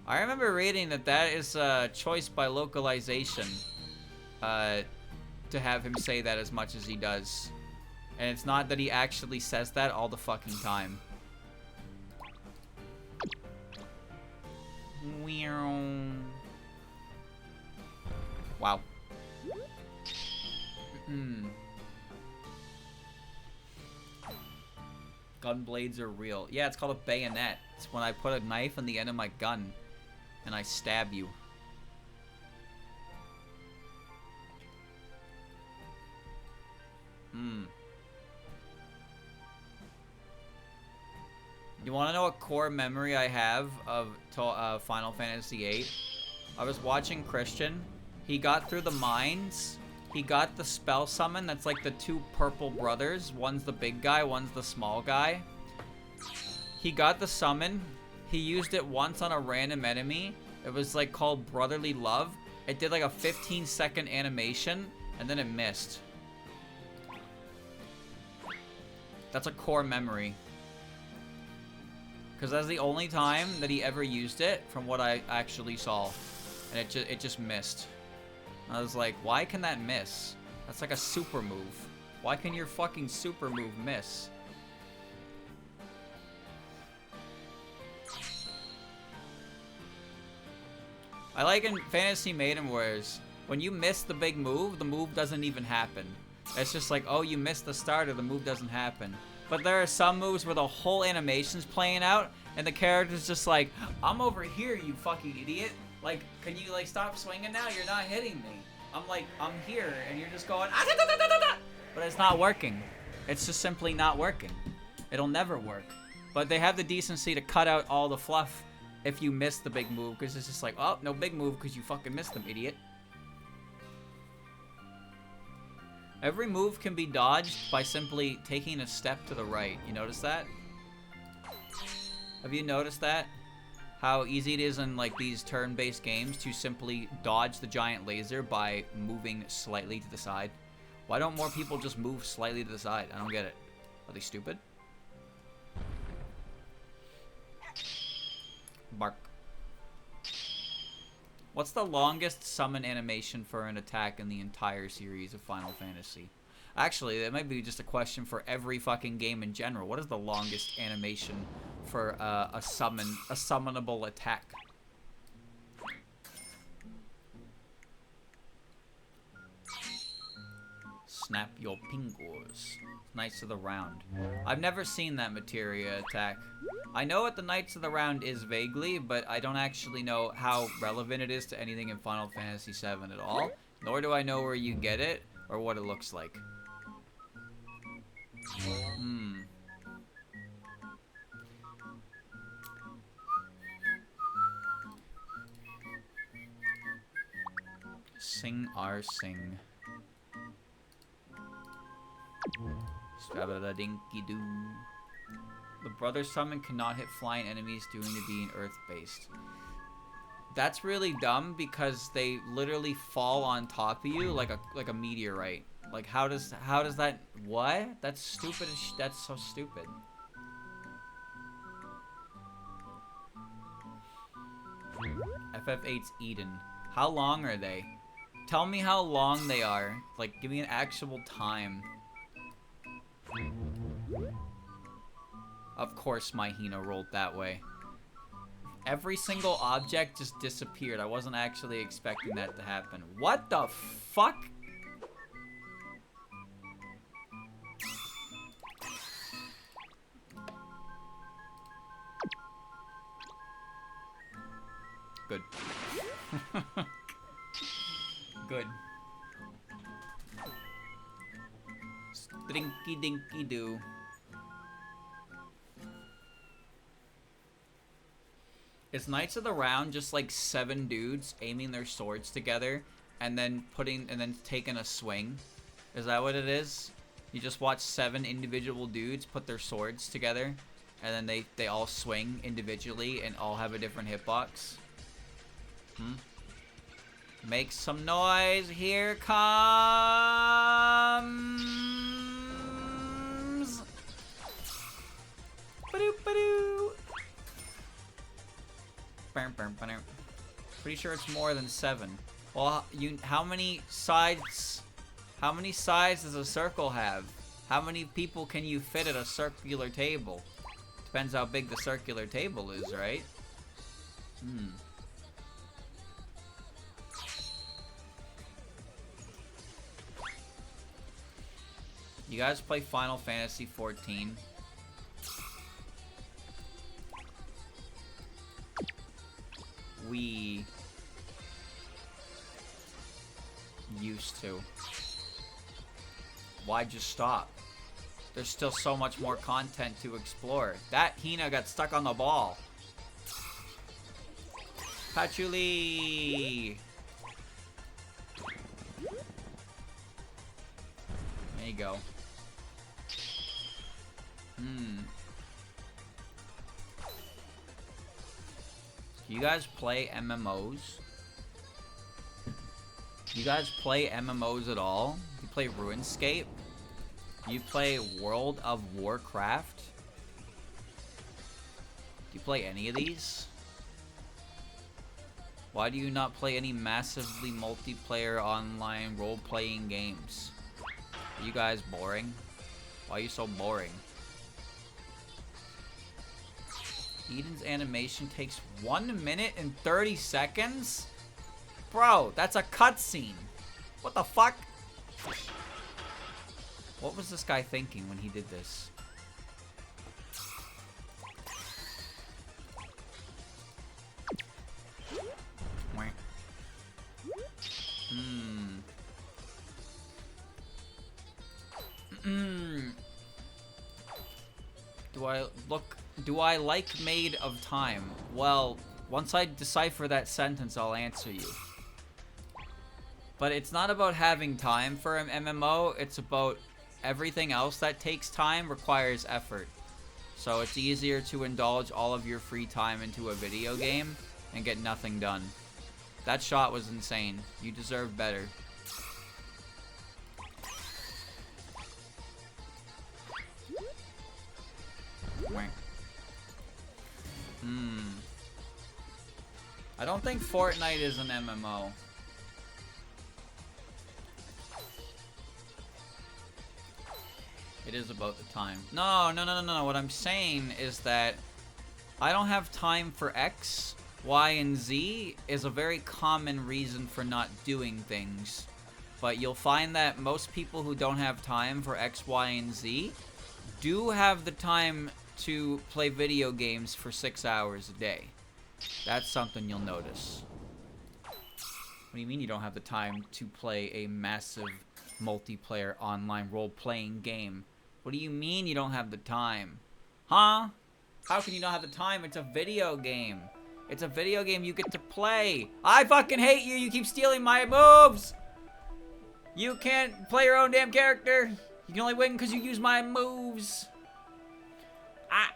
I remember reading that that is a choice by localization. To have him say that as much as he does. And it's not that he actually says that all the fucking time. Wow. gun blades are real. Yeah, it's called a bayonet. It's when I put a knife in the end of my gun and I stab you. You want to know a core memory I have of Final Fantasy VIII? I was watching Christian. He got through the mines. He got the spell summon. That's like the two purple brothers. One's the big guy, one's the small guy. He got the summon. He used it once on a random enemy. It was like called Brotherly Love. It did like a 15-second animation, and then it missed. That's a core memory. Because that's the only time that he ever used it, from what I actually saw. And it just missed. I was like, why can that miss? That's like a super move. Why can your fucking super move miss? I like in Fantasy Maiden Wars, when you miss the big move, the move doesn't even happen. It's just like, oh, you missed the start, or the move doesn't happen. But there are some moves where the whole animation's playing out, and the character's just like, I'm over here, you fucking idiot. Like, can you, like, stop swinging now? You're not hitting me. I'm like, I'm here, and you're just going, ah, da, da, da, da, da. But it's not working. It's just simply not working. It'll never work. But they have the decency to cut out all the fluff if you miss the big move, because it's just like, oh, no big move because you fucking missed them, idiot. Every move can be dodged by simply taking a step to the right. You notice that? Have you noticed that? How easy it is in like these turn-based games to simply dodge the giant laser by moving slightly to the side? Why don't more people just move slightly to the side? I don't get it. Are they stupid? Bark. What's the longest summon animation for an attack in the entire series of Final Fantasy? Actually, that might be just a question for every fucking game in general. What is the longest animation for a summonable attack? Snap your fingers. Knights of the Round. I've never seen that materia attack. I know what the Knights of the Round is vaguely, but I don't actually know how relevant it is to anything in Final Fantasy VII at all. Nor do I know where you get it or what it looks like. Sing our sing. Strabba-da-dinky-doo. The brother summon cannot hit flying enemies due to being earth-based. That's really dumb because they literally fall on top of you like a meteorite. Like how does that, what? That's stupid. That's so stupid. FF8's Eden. How long are they? Tell me how long they are. Like, give me an actual time. Of course my Hina rolled that way. Every single object just disappeared. I wasn't actually expecting that to happen. What the fuck? Good. Good. Drinky dinky doo. Is Knights of the Round just like 7 dudes aiming their swords together and then taking a swing? Is that what it is? You just watch 7 individual dudes put their swords together and then they all swing individually and all have a different hitbox? Make some noise. Here comes. Ba-doo, ba-doo. Pretty sure it's more than 7. Well, how many sides does a circle have? How many people can you fit at a circular table? Depends how big the circular table is, right? You guys play Final Fantasy 14? we used to. Why just stop? There's still so much more content to explore. That Hina got stuck on the ball. Patchouli! There you go. Do you guys play MMOs? Do you guys play MMOs at all? You play RuneScape? You play World of Warcraft? Do you play any of these? Why do you not play any massively multiplayer online role-playing games? Are you guys boring? Why are you so boring? Eden's animation takes 1 minute and 30 seconds? Bro, that's a cutscene. What the fuck? What was this guy thinking when he did this? Do I like Maid of Time? Well, once I decipher that sentence, I'll answer you. But it's not about having time for an MMO, it's about everything else that takes time requires effort. So it's easier to indulge all of your free time into a video game and get nothing done. That shot was insane. You deserve better. I don't think Fortnite is an MMO. It is about the time. No. What I'm saying is that I don't have time for X, Y, and Z is a very common reason for not doing things. But you'll find that most people who don't have time for X, Y, and Z do have the time to play video games for 6 hours a day. That's something you'll notice. What do you mean you don't have the time to play a massive multiplayer online role-playing game? What do you mean you don't have the time? Huh? How can you not have the time? It's a video game. It's a video game you get to play. I fucking hate you. You keep stealing my moves. You can't play your own damn character. You can only win because you use my moves. Ah.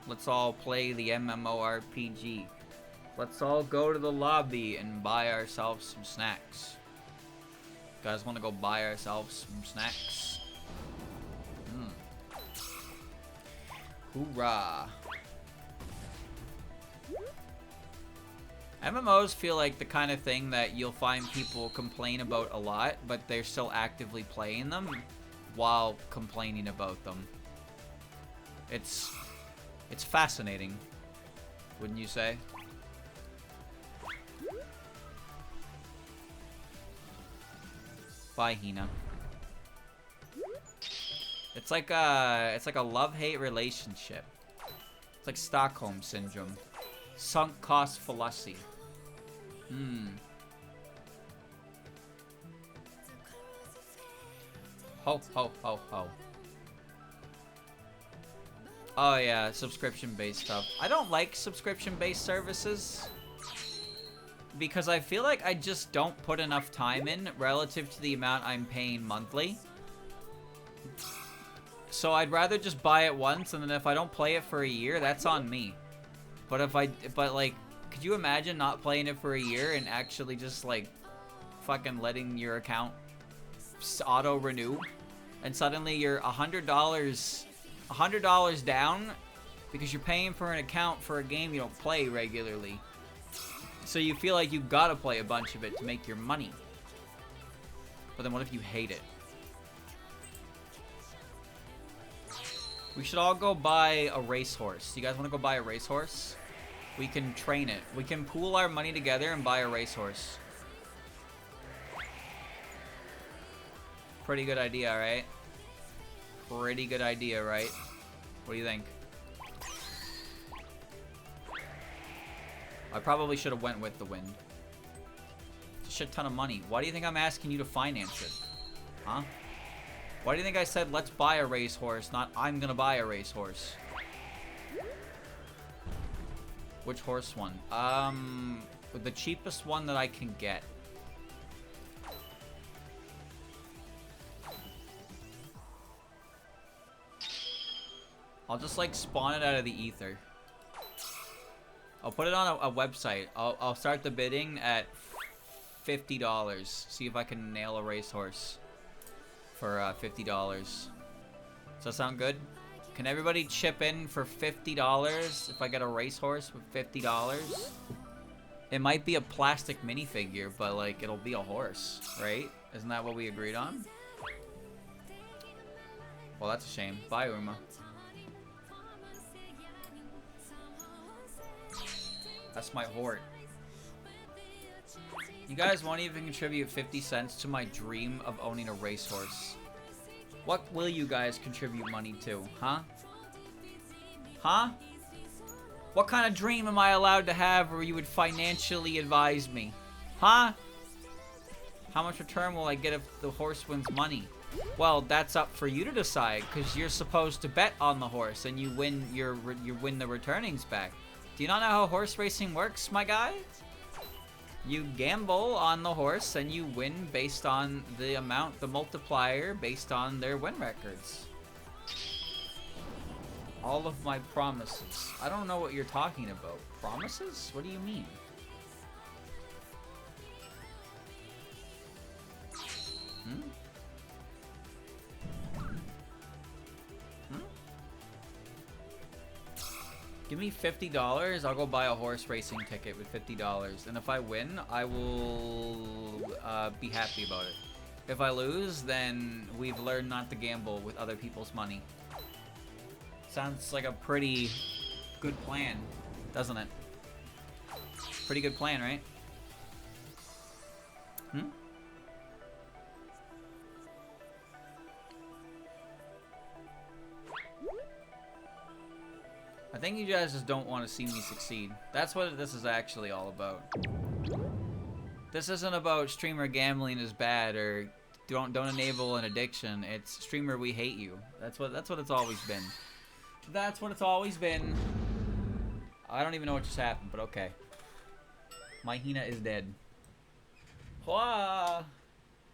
Let's all play the MMORPG. Let's all go to the lobby and buy ourselves some snacks. You guys want to go buy ourselves some snacks? Hoorah. MMOs feel like the kind of thing that you'll find people complain about a lot, but they're still actively playing them while complaining about them. It's fascinating, wouldn't you say? Bye, Hina. It's like a love-hate relationship. It's like Stockholm syndrome. Sunk cost fallacy. Ho, ho, ho, ho. Oh yeah, subscription-based stuff. I don't like subscription-based services because I feel like I just don't put enough time in relative to the amount I'm paying monthly. So I'd rather just buy it once, and then if I don't play it for a year, that's on me. But like, could you imagine not playing it for a year and actually just like fucking letting your account auto renew, and suddenly you're $100 down because you're paying for an account for a game you don't play regularly. So you feel like you gotta play a bunch of it to make your money. But then what if you hate it? We should all go buy a racehorse. You guys want to go buy a racehorse? We can train it. We can pool our money together and buy a racehorse. Pretty good idea, right? Pretty good idea, right? What do you think? I probably should have went with the wind. It's a shit ton of money. Why do you think I'm asking you to finance it? Huh? Why do you think I said let's buy a racehorse, not I'm gonna buy a racehorse? Which horse one? The cheapest one that I can get. I'll just like spawn it out of the ether. I'll put it on a website. I'll start the bidding at $50. See if I can nail a racehorse for $50. Does that sound good? Can everybody chip in for $50 if I get a racehorse with $50? It might be a plastic minifigure, but like it'll be a horse, right? Isn't that what we agreed on? Well, that's a shame. Bye, Uma. That's my hort. You guys won't even contribute 50 cents to my dream of owning a racehorse. What will you guys contribute money to, huh? Huh? What kind of dream am I allowed to have where you would financially advise me? Huh? How much return will I get if the horse wins money? Well, that's up for you to decide, because you're supposed to bet on the horse and you win you win the returnings back. Do you not know how horse racing works, my guy? You gamble on the horse and you win based on the amount, the multiplier, based on their win records. All of my promises. I don't know what you're talking about. Promises? What do you mean? Hmm? Give me $50, I'll go buy a horse racing ticket with $50. And if I win, I will be happy about it. If I lose, then we've learned not to gamble with other people's money. Sounds like a pretty good plan, doesn't it? Pretty good plan, right? Hmm? I think you guys just don't want to see me succeed. That's what this is actually all about. This isn't about streamer gambling is bad or don't enable an addiction. It's streamer we hate you. That's what it's always been. That's what it's always been. I don't even know what just happened, but okay. My Hina is dead. Hua!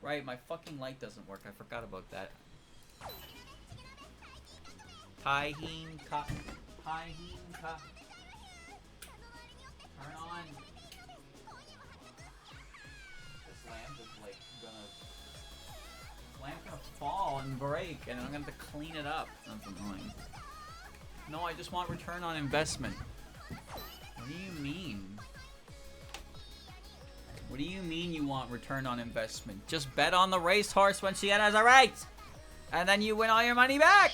Right, my fucking light doesn't work. I forgot about that. Hi, Hina. Hi, Hina. Turn on. This lamp is like gonna fall and break, and I'm gonna have to clean it up. That's annoying. No, I just want return on investment. What do you mean? What do you mean you want return on investment? Just bet on the racehorse when she has a race, and then you win all your money back.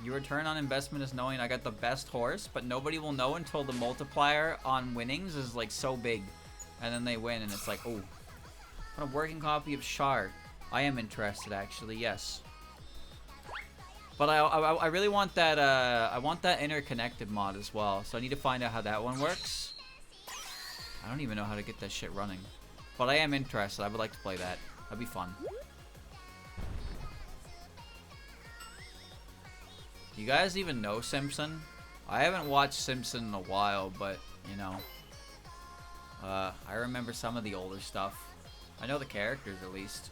Your return on investment is knowing I got the best horse, but nobody will know until the multiplier on winnings is like so big. And then they win and it's like, oh. What a working copy of Shard. I am interested actually, yes. But I really want that, I want that interconnected mod as well. So I need to find out how that one works. I don't even know how to get that shit running. But I am interested, I would like to play that. That'd be fun. You guys even know Simpson? I haven't watched Simpson in a while, but, you know. I remember some of the older stuff. I know the characters, at least.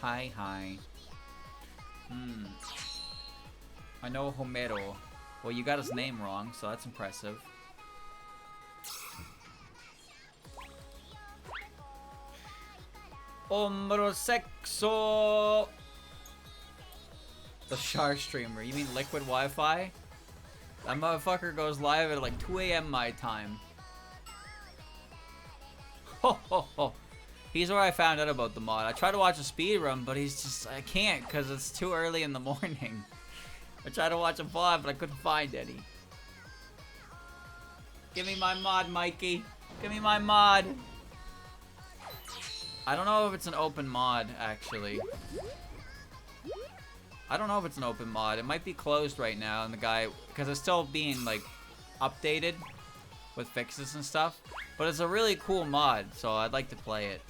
Hi, hi. I know Homero. Well, you got his name wrong, so that's impressive. Homosexual. The Shark streamer. You mean Liquid Wi-Fi? That motherfucker goes live at like 2 a.m. my time. Ho ho ho. He's where I found out about the mod. I tried to watch a speedrun, but he's just, I can't because it's too early in the morning. I tried to watch a VOD, but I couldn't find any. Give me my mod, Mikey. Give me my mod. I don't know if it's an open mod, actually. I don't know if it's an open mod. It might be closed right now, and the guy... Because it's still being, like, updated with fixes and stuff. But it's a really cool mod, so I'd like to play it.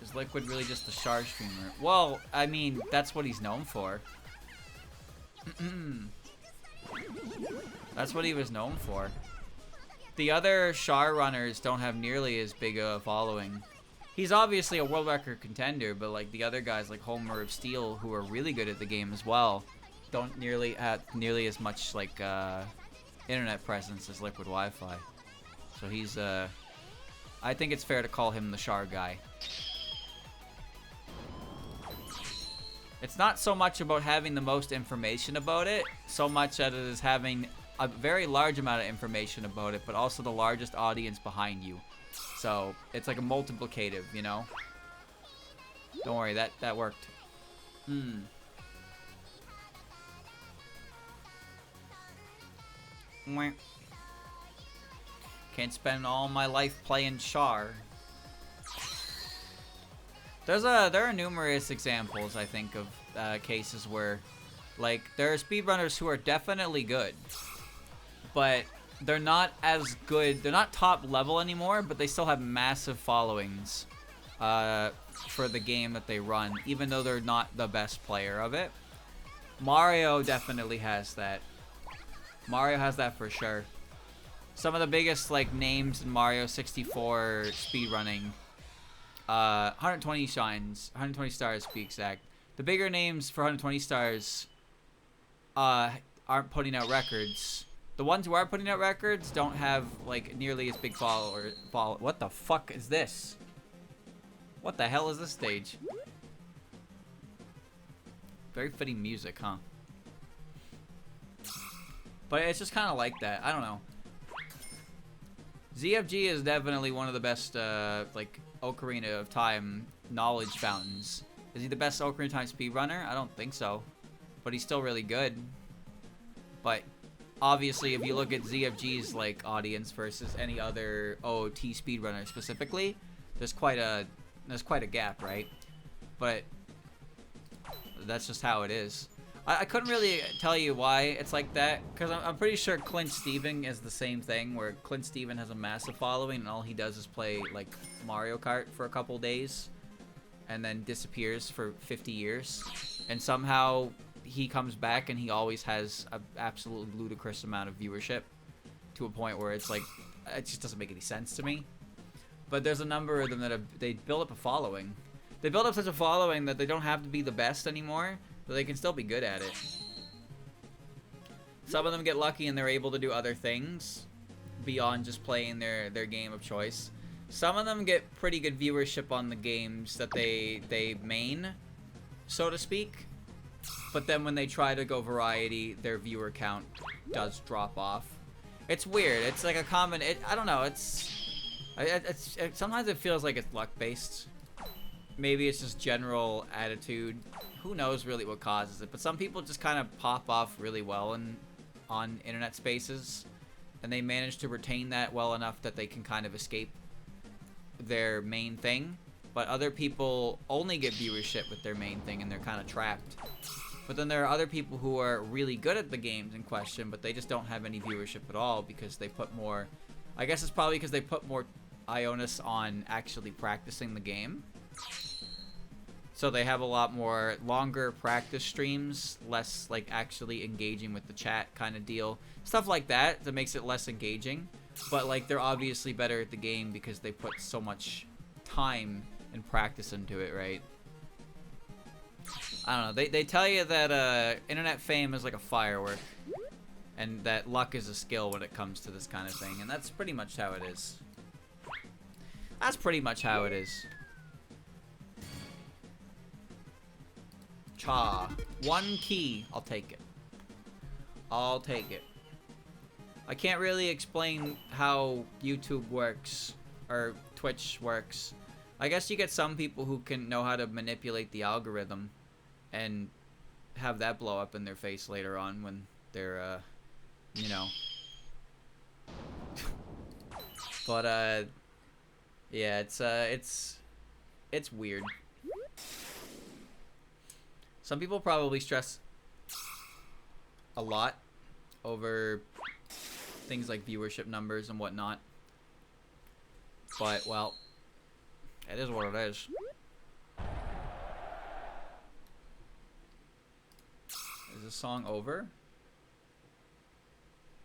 Is Liquid really just a Char streamer? Well, I mean, that's what he's known for. That's what he was known for. The other Char runners don't have nearly as big a following. He's obviously a world record contender, but like the other guys like Homer of Steel, who are really good at the game as well, don't nearly have nearly as much like internet presence as Liquid Wi-Fi. So he's I think it's fair to call him the Char guy. It's not so much about having the most information about it, so much as it is having a very large amount of information about it, but also the largest audience behind you. So it's like a multiplicative, you know? Don't worry, that worked. Can't spend all my life playing Char. There are numerous examples, I think, of cases where, like, there are speedrunners who are definitely good, but they're not as good. They're not top level anymore, but they still have massive followings for the game that they run, even though they're not the best player of it. Mario definitely has that. Mario has that for sure. Some of the biggest like names in Mario 64 speedrunning. 120 shines, 120 stars to be exact. The bigger names for 120 stars aren't putting out records. The ones who are putting out records don't have like nearly as big What the fuck is this? What the hell is this stage? Very fitting music, huh? But it's just kind of like that. I don't know. ZFG is definitely one of the best like Ocarina of Time knowledge fountains. Is he the best Ocarina of Time speedrunner? I don't think so. But he's still really good. But obviously, if you look at ZFG's like audience versus any other OOT speedrunner specifically, there's quite a gap, right? But that's just how it is. I couldn't really tell you why it's like that, because I'm pretty sure Clint Steven is the same thing, where Clint Steven has a massive following and all he does is play like Mario Kart for a couple days and then disappears for 50 years, and somehow he comes back and he always has an absolutely ludicrous amount of viewership, to a point where it's like, it just doesn't make any sense to me. But there's a number of them that they build up a following. They build up such a following that they don't have to be the best anymore, but they can still be good at it. Some of them get lucky and they're able to do other things beyond just playing their game of choice. Some of them get pretty good viewership on the games that they main, so to speak. But then when they try to go variety, their viewer count does drop off. It's weird. It's like a common... I don't know. Sometimes it feels like it's luck-based. Maybe it's just general attitude. Who knows really what causes it? But some people just kind of pop off really well on internet spaces, and they manage to retain that well enough that they can kind of escape their main thing. But other people only get viewership with their main thing, and they're kind of trapped. But then there are other people who are really good at the games in question, but they just don't have any viewership at all because they put more... I guess it's probably because they put more ionus on actually practicing the game. So they have a lot more longer practice streams, less like actually engaging with the chat kind of deal. Stuff like that makes it less engaging. But like they're obviously better at the game because they put so much time and practice into it, right? I don't know. They tell you that internet fame is like a firework, and that luck is a skill when it comes to this kind of thing. And that's pretty much how it is. That's pretty much how it is. Cha. One key. I'll take it. I'll take it. I can't really explain how YouTube works or Twitch works. I guess you get some people who can know how to manipulate the algorithm and have that blow up in their face later on when they're, you know. But, yeah, it's weird. Some people probably stress a lot over things like viewership numbers and whatnot. But, well, it is what it is. Is this song over?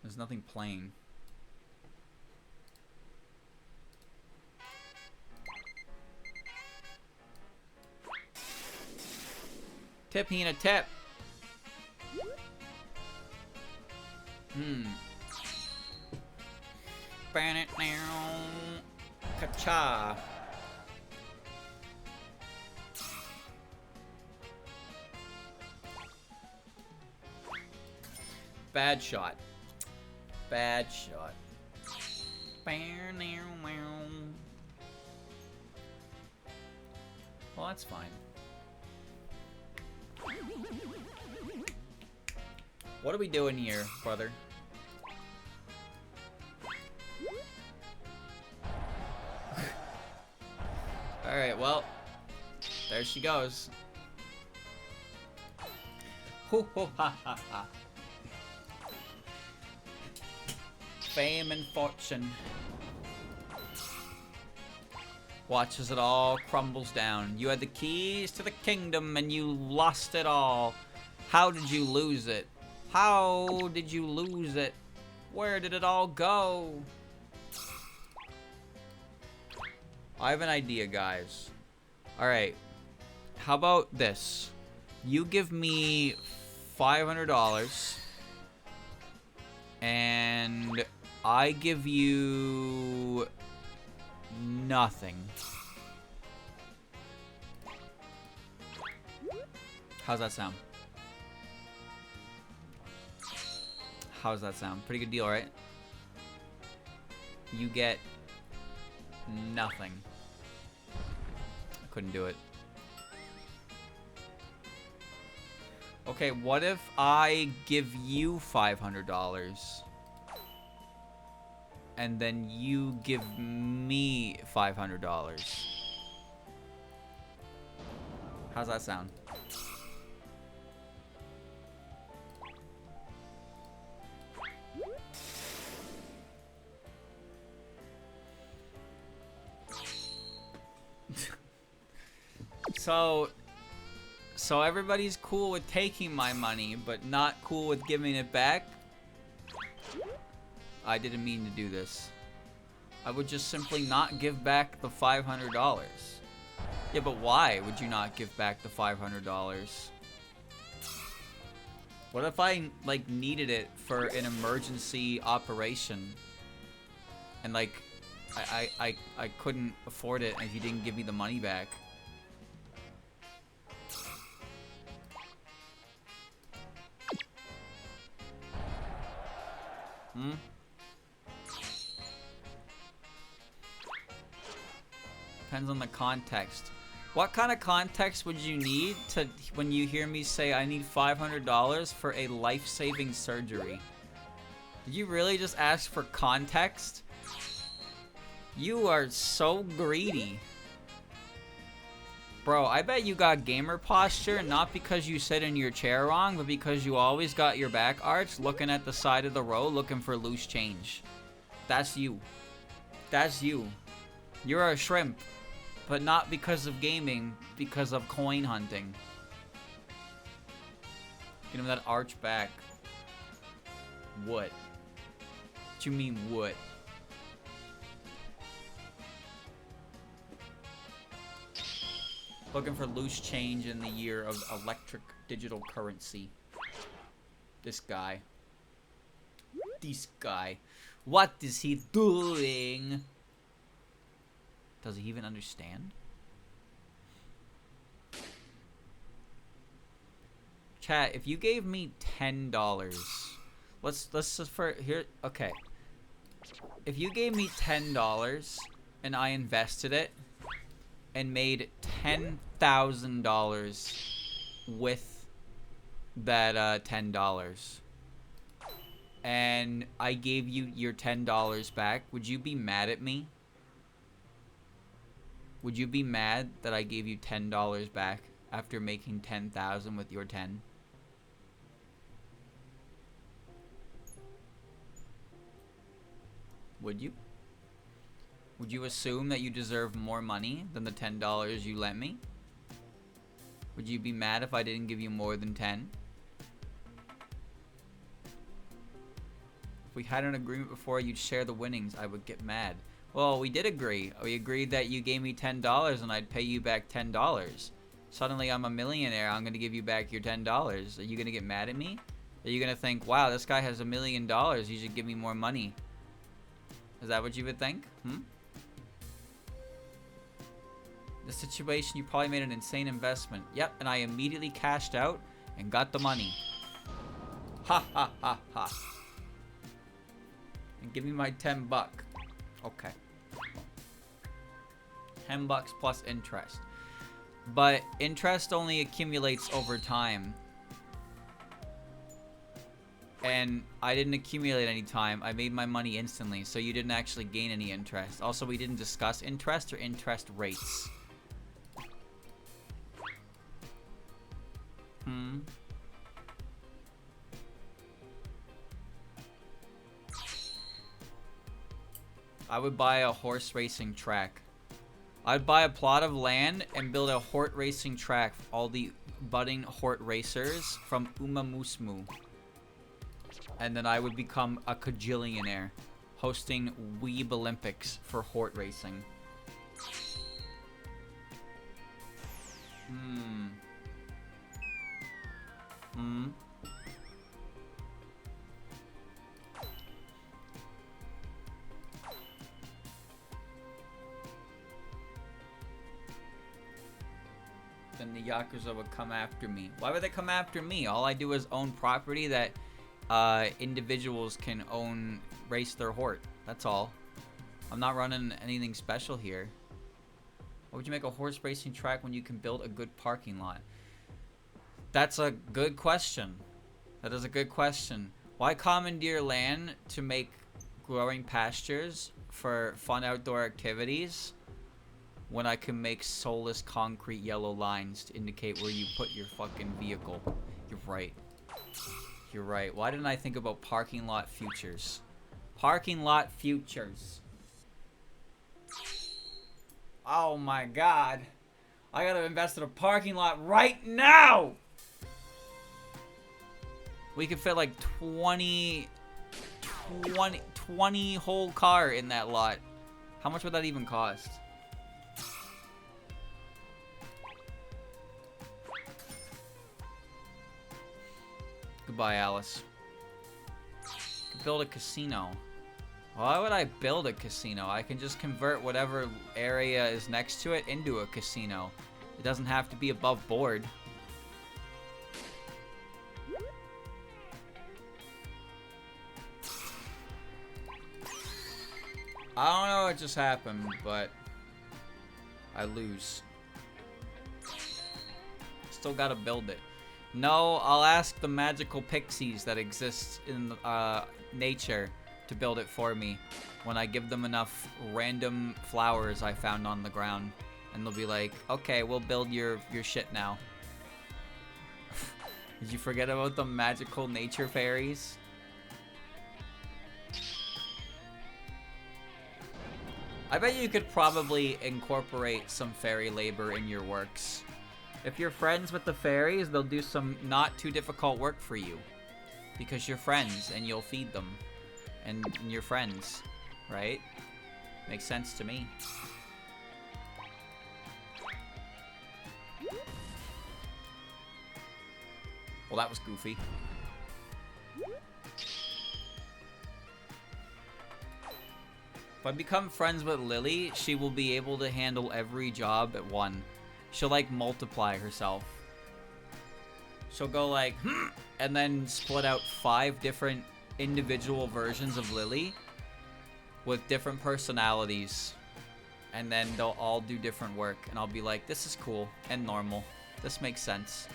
There's nothing playing. Tip, Hina, tip. Ban it now. Ka-cha. Bad shot. Bad shot. Well, that's fine. What are we doing here, brother? Alright, well, there she goes. Hoo hoo ha ha ha. Fame and fortune. Watch as it all crumbles down. You had the keys to the kingdom and you lost it all. How did you lose it? How did you lose it? Where did it all go? I have an idea, guys. Alright. How about this? You give me $500 and I give you nothing. How's that sound? How's that sound? Pretty good deal, right? You get nothing. I couldn't do it. Okay, what if I give you $500 and then you give me $500? How's that sound? So everybody's cool with taking my money, but not cool with giving it back? I didn't mean to do this. I would just simply not give back the $500. Yeah, but why would you not give back the $500? What if I, like, needed it for an emergency operation? And, like, I couldn't afford it if you didn't give me the money back. Depends on the context. What kind of context would you need to when you hear me say I need $500 for a life-saving surgery? Did you really just ask for context? You are so greedy. Bro, I bet you got gamer posture, not because you sit in your chair wrong, but because you always got your back arched, looking at the side of the road, looking for loose change. That's you. That's you. You're a shrimp, but not because of gaming, because of coin hunting. Get him that arch back. What? What you mean, what? Looking for loose change in the year of electric digital currency. This guy. This guy. What is he doing? Does he even understand? Chat, if you gave me $10, let's just for here. Okay. If you gave me $10 and I invested it and made $10,000 with that $10 and I gave you your $10 back, would you be mad at me? Would you be mad that I gave you $10 back after making 10,000 with your 10? Would you? Would you assume that you deserve more money than the $10 you lent me? Would you be mad if I didn't give you more than 10? If we had an agreement before you'd share the winnings, I would get mad. Well, we did agree. We agreed that you gave me $10 and I'd pay you back $10. Suddenly I'm a millionaire, I'm gonna give you back your $10. Are you gonna get mad at me? Are you gonna think, wow, this guy has $1 million, he should give me more money? Is that what you would think? The situation, you probably made an insane investment. Yep, and I immediately cashed out and got the money. Ha ha ha ha. And give me my 10 buck. Okay. 10 bucks plus interest. But interest only accumulates over time. And I didn't accumulate any time. I made my money instantly, so you didn't actually gain any interest. Also, we didn't discuss interest or interest rates. I would buy a horse racing track. I'd buy a plot of land and build a hort racing track for all the budding hort racers from Umamusmu. And then I would become a cajillionaire, hosting Weeb Olympics for hort racing. Then the Yakuza would come after me. Why would they come after me? All I do is own property that individuals can own, race their hort. That's all. I'm not running anything special here. Why would you make a horse racing track when you can build a good parking lot? That's a good question. That is a good question. Why commandeer land to make growing pastures for fun outdoor activities when I can make soulless concrete yellow lines to indicate where you put your fucking vehicle? You're right. You're right. Why didn't I think about parking lot futures? Parking lot futures. Oh my god. I gotta invest in a parking lot right now! We could fit like 20 whole car in that lot. How much would that even cost? Goodbye, Alice. Build a casino. Why would I build a casino? I can just convert whatever area is next to it into a casino. It doesn't have to be above board. I don't know what just happened, but I lose. Still gotta build it. No, I'll ask the magical pixies that exist in nature to build it for me when I give them enough random flowers I found on the ground. And they'll be like, okay, we'll build your shit now. Did you forget about the magical nature fairies? I bet you could probably incorporate some fairy labor in your works. If you're friends with the fairies, they'll do some not too difficult work for you. Because you're friends and you'll feed them. And you're friends, right? Makes sense to me. Well, that was goofy. If I become friends with Lily, she will be able to handle every job at one. She'll like multiply herself. She'll go like, and then split out 5 different individual versions of Lily with different personalities. And then they'll all do different work. And I'll be like, this is cool and normal. This makes sense.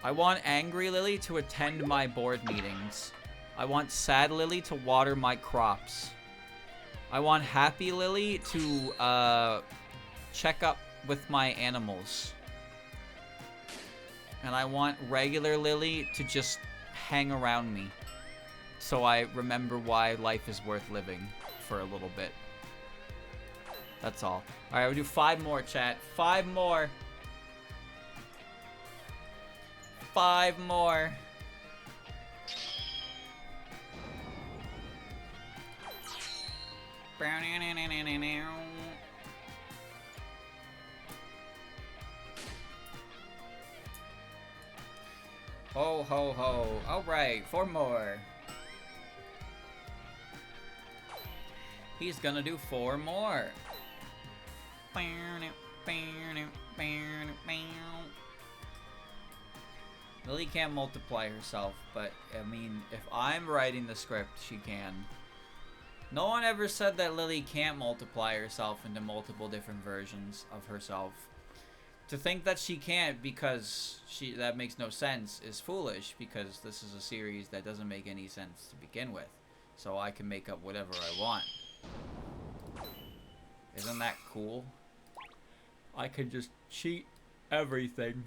I want angry Lily to attend my board meetings. I want sad Lily to water my crops. I want happy Lily to check up with my animals. And I want regular Lily to just hang around me. So I remember why life is worth living for a little bit. That's all. Alright, we'll do 5 more, chat. 5 more. 5 more. Ho, ho, ho. Alright, 4 more. He's gonna do 4 more. Lily can't multiply herself, but I mean, if I'm writing the script, she can. No one ever said that Lily can't multiply herself into multiple different versions of herself. To think that she can't because that makes no sense is foolish, because this is a series that doesn't make any sense to begin with. So I can make up whatever I want. Isn't that cool? I could just cheat everything.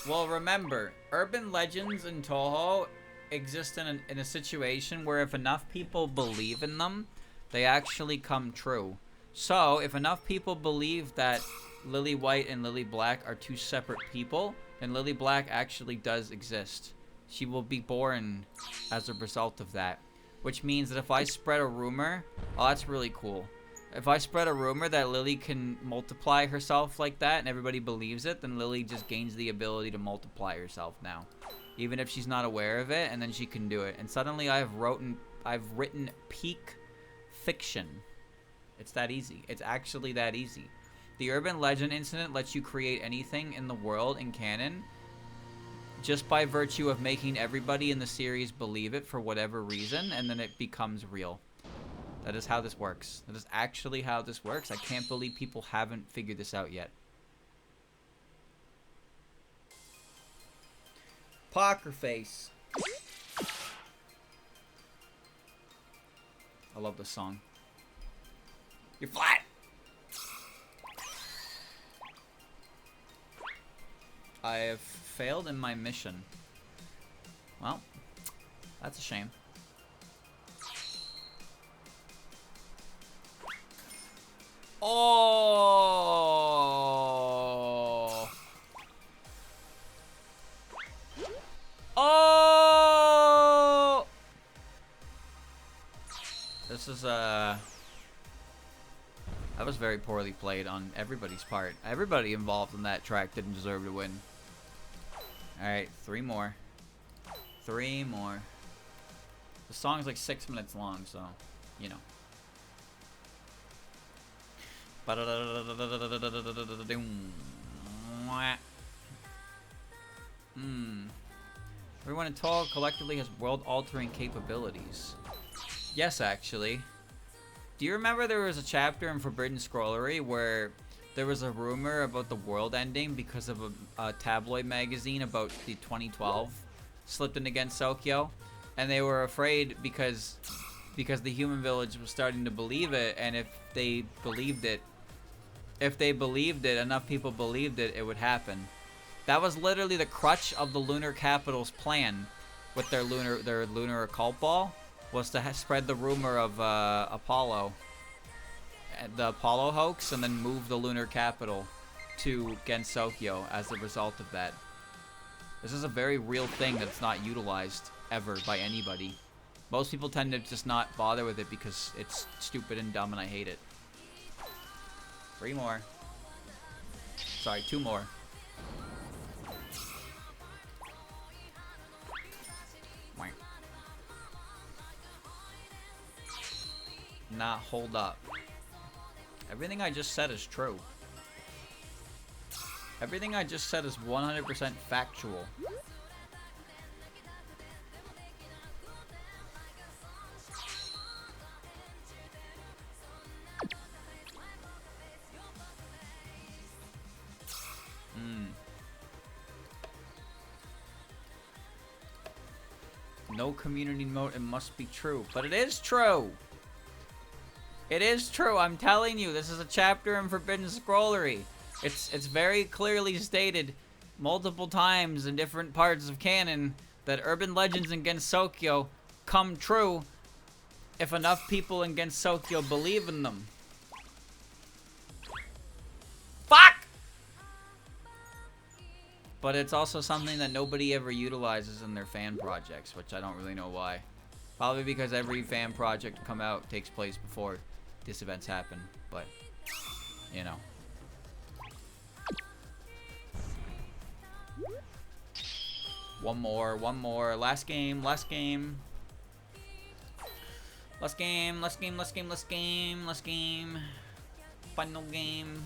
Well, remember, urban legends in Toho exist in a situation where if enough people believe in them, they actually come true. So, if enough people believe that Lily White and Lily Black are 2 separate people, then Lily Black actually does exist. She will be born as a result of that. Which means that if I spread a rumor, oh, that's really cool. If I spread a rumor that Lily can multiply herself like that and everybody believes it, then Lily just gains the ability to multiply herself now. Even if she's not aware of it, and then she can do it. And suddenly I've written peak fiction. It's that easy. It's actually that easy. The urban legend incident lets you create anything in the world in canon just by virtue of making everybody in the series believe it for whatever reason, and then it becomes real. That is how this works. That is actually how this works. I can't believe people haven't figured this out yet. Poker face. I love this song. You're flat! I have failed in my mission. Well, that's a shame. Oh! Oh! This is that was very poorly played on everybody's part. Everybody involved in that track didn't deserve to win. Alright, 3 more. 3 more. The song's like 6 minutes long, so, you know. Everyone in Toho collectively has world-altering capabilities. Yes, actually. Do you remember there was a chapter in Forbidden Scrollery where there was a rumor about the world ending because of a tabloid magazine about the 2012 slipped in against Tokyo, and they were afraid because the human village was starting to believe it, and if they believed it, enough people believed it, it would happen. That was literally the crutch of the lunar capital's plan with their lunar occult ball, was to spread the rumor of Apollo, the Apollo hoax, and then move the lunar capital to Gensokyo as a result of that. This is a very real thing that's not utilized ever by anybody. Most people tend to just not bother with it because it's stupid and dumb and I hate it. 3 more. Sorry, 2 more. Nah, hold up. Everything I just said is true. Everything I just said is 100% factual. No community mode, it must be true. But it is true! It is true, I'm telling you, this is a chapter in Forbidden Scrollery. It's very clearly stated multiple times in different parts of canon that urban legends in Gensokyo come true if enough people in Gensokyo believe in them. Fuck! But it's also something that nobody ever utilizes in their fan projects, which I don't really know why. Probably because every fan project to come out takes place before these events happen, but, you know. One more. Last game. Final game.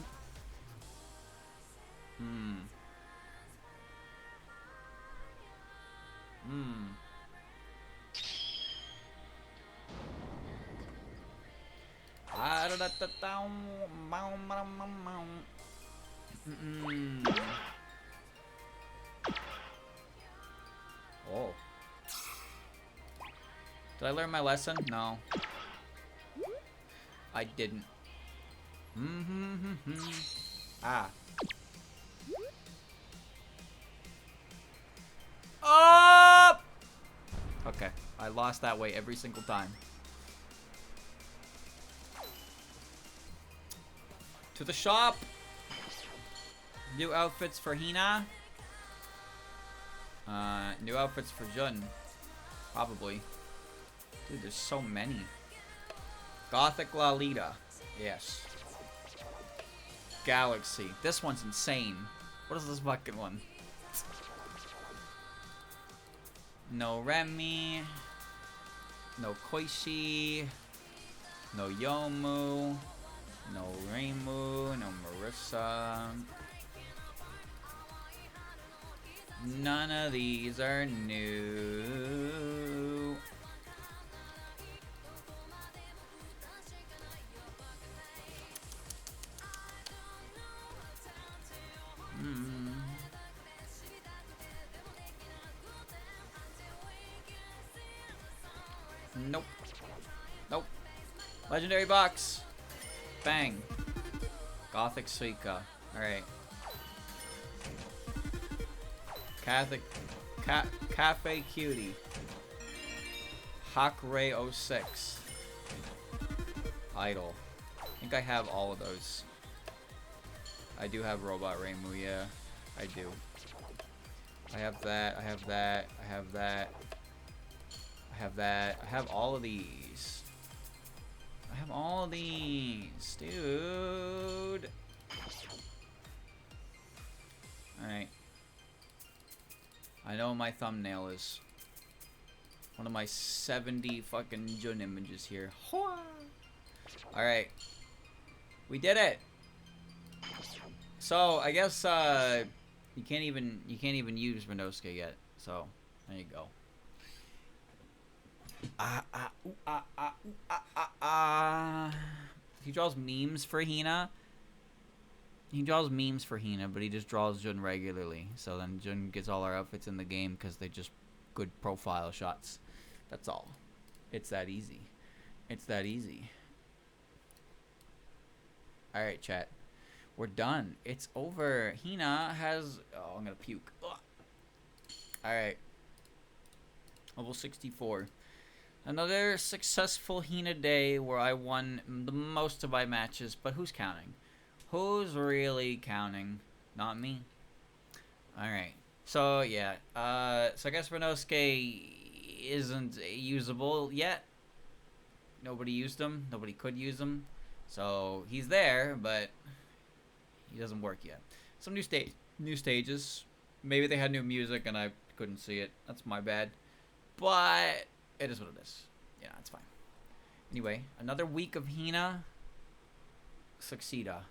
Oh. Did I learn my lesson? No. I didn't. Ah. Oh! Okay. I lost that way every single time. To the shop. New outfits for Hina. New outfits for Jun. Probably. Dude, there's so many. Gothic Lalita. Yes. Galaxy. This one's insane. What is this fucking one? No Remy. No Koishi. No Yomu. No Reimu. No Marissa. None of these are new. Nope. Nope. Legendary box. Bang. Gothic Suika. Alright. Cafe Cutie. Hakure 06. Idol. I think I have all of those. I do have Robot Reimu, yeah. I do. I have that, I have that, I have that. I have that. I have all of these. I have all of these, dude. Alright. I know what my thumbnail is. One of my 70 fucking Jun images here. Alright. We did it! So, I guess, you can't even use Renosuke yet. So, there you go. He draws memes for Hina. He draws memes for Hina, but he just draws Jun regularly. So then Jun gets all our outfits in the game because they're just good profile shots. That's all. It's that easy. It's that easy. Alright, chat. We're done. It's over. Hina has... Oh, I'm gonna puke. Alright. Level 64. Another successful Hina day where I won the most of my matches, but who's counting? Who's really counting? Not me. Alright. So, yeah. So I guess Renosuke isn't usable yet. Nobody used him. Nobody could use him. So, he's there, but he doesn't work yet. Some new stages. Maybe they had new music and I couldn't see it. That's my bad. But it is what it is. Yeah, it's fine. Anyway, another week of Hina. Succeeda.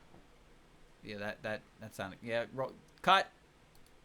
Yeah, that sounded... Yeah, cut!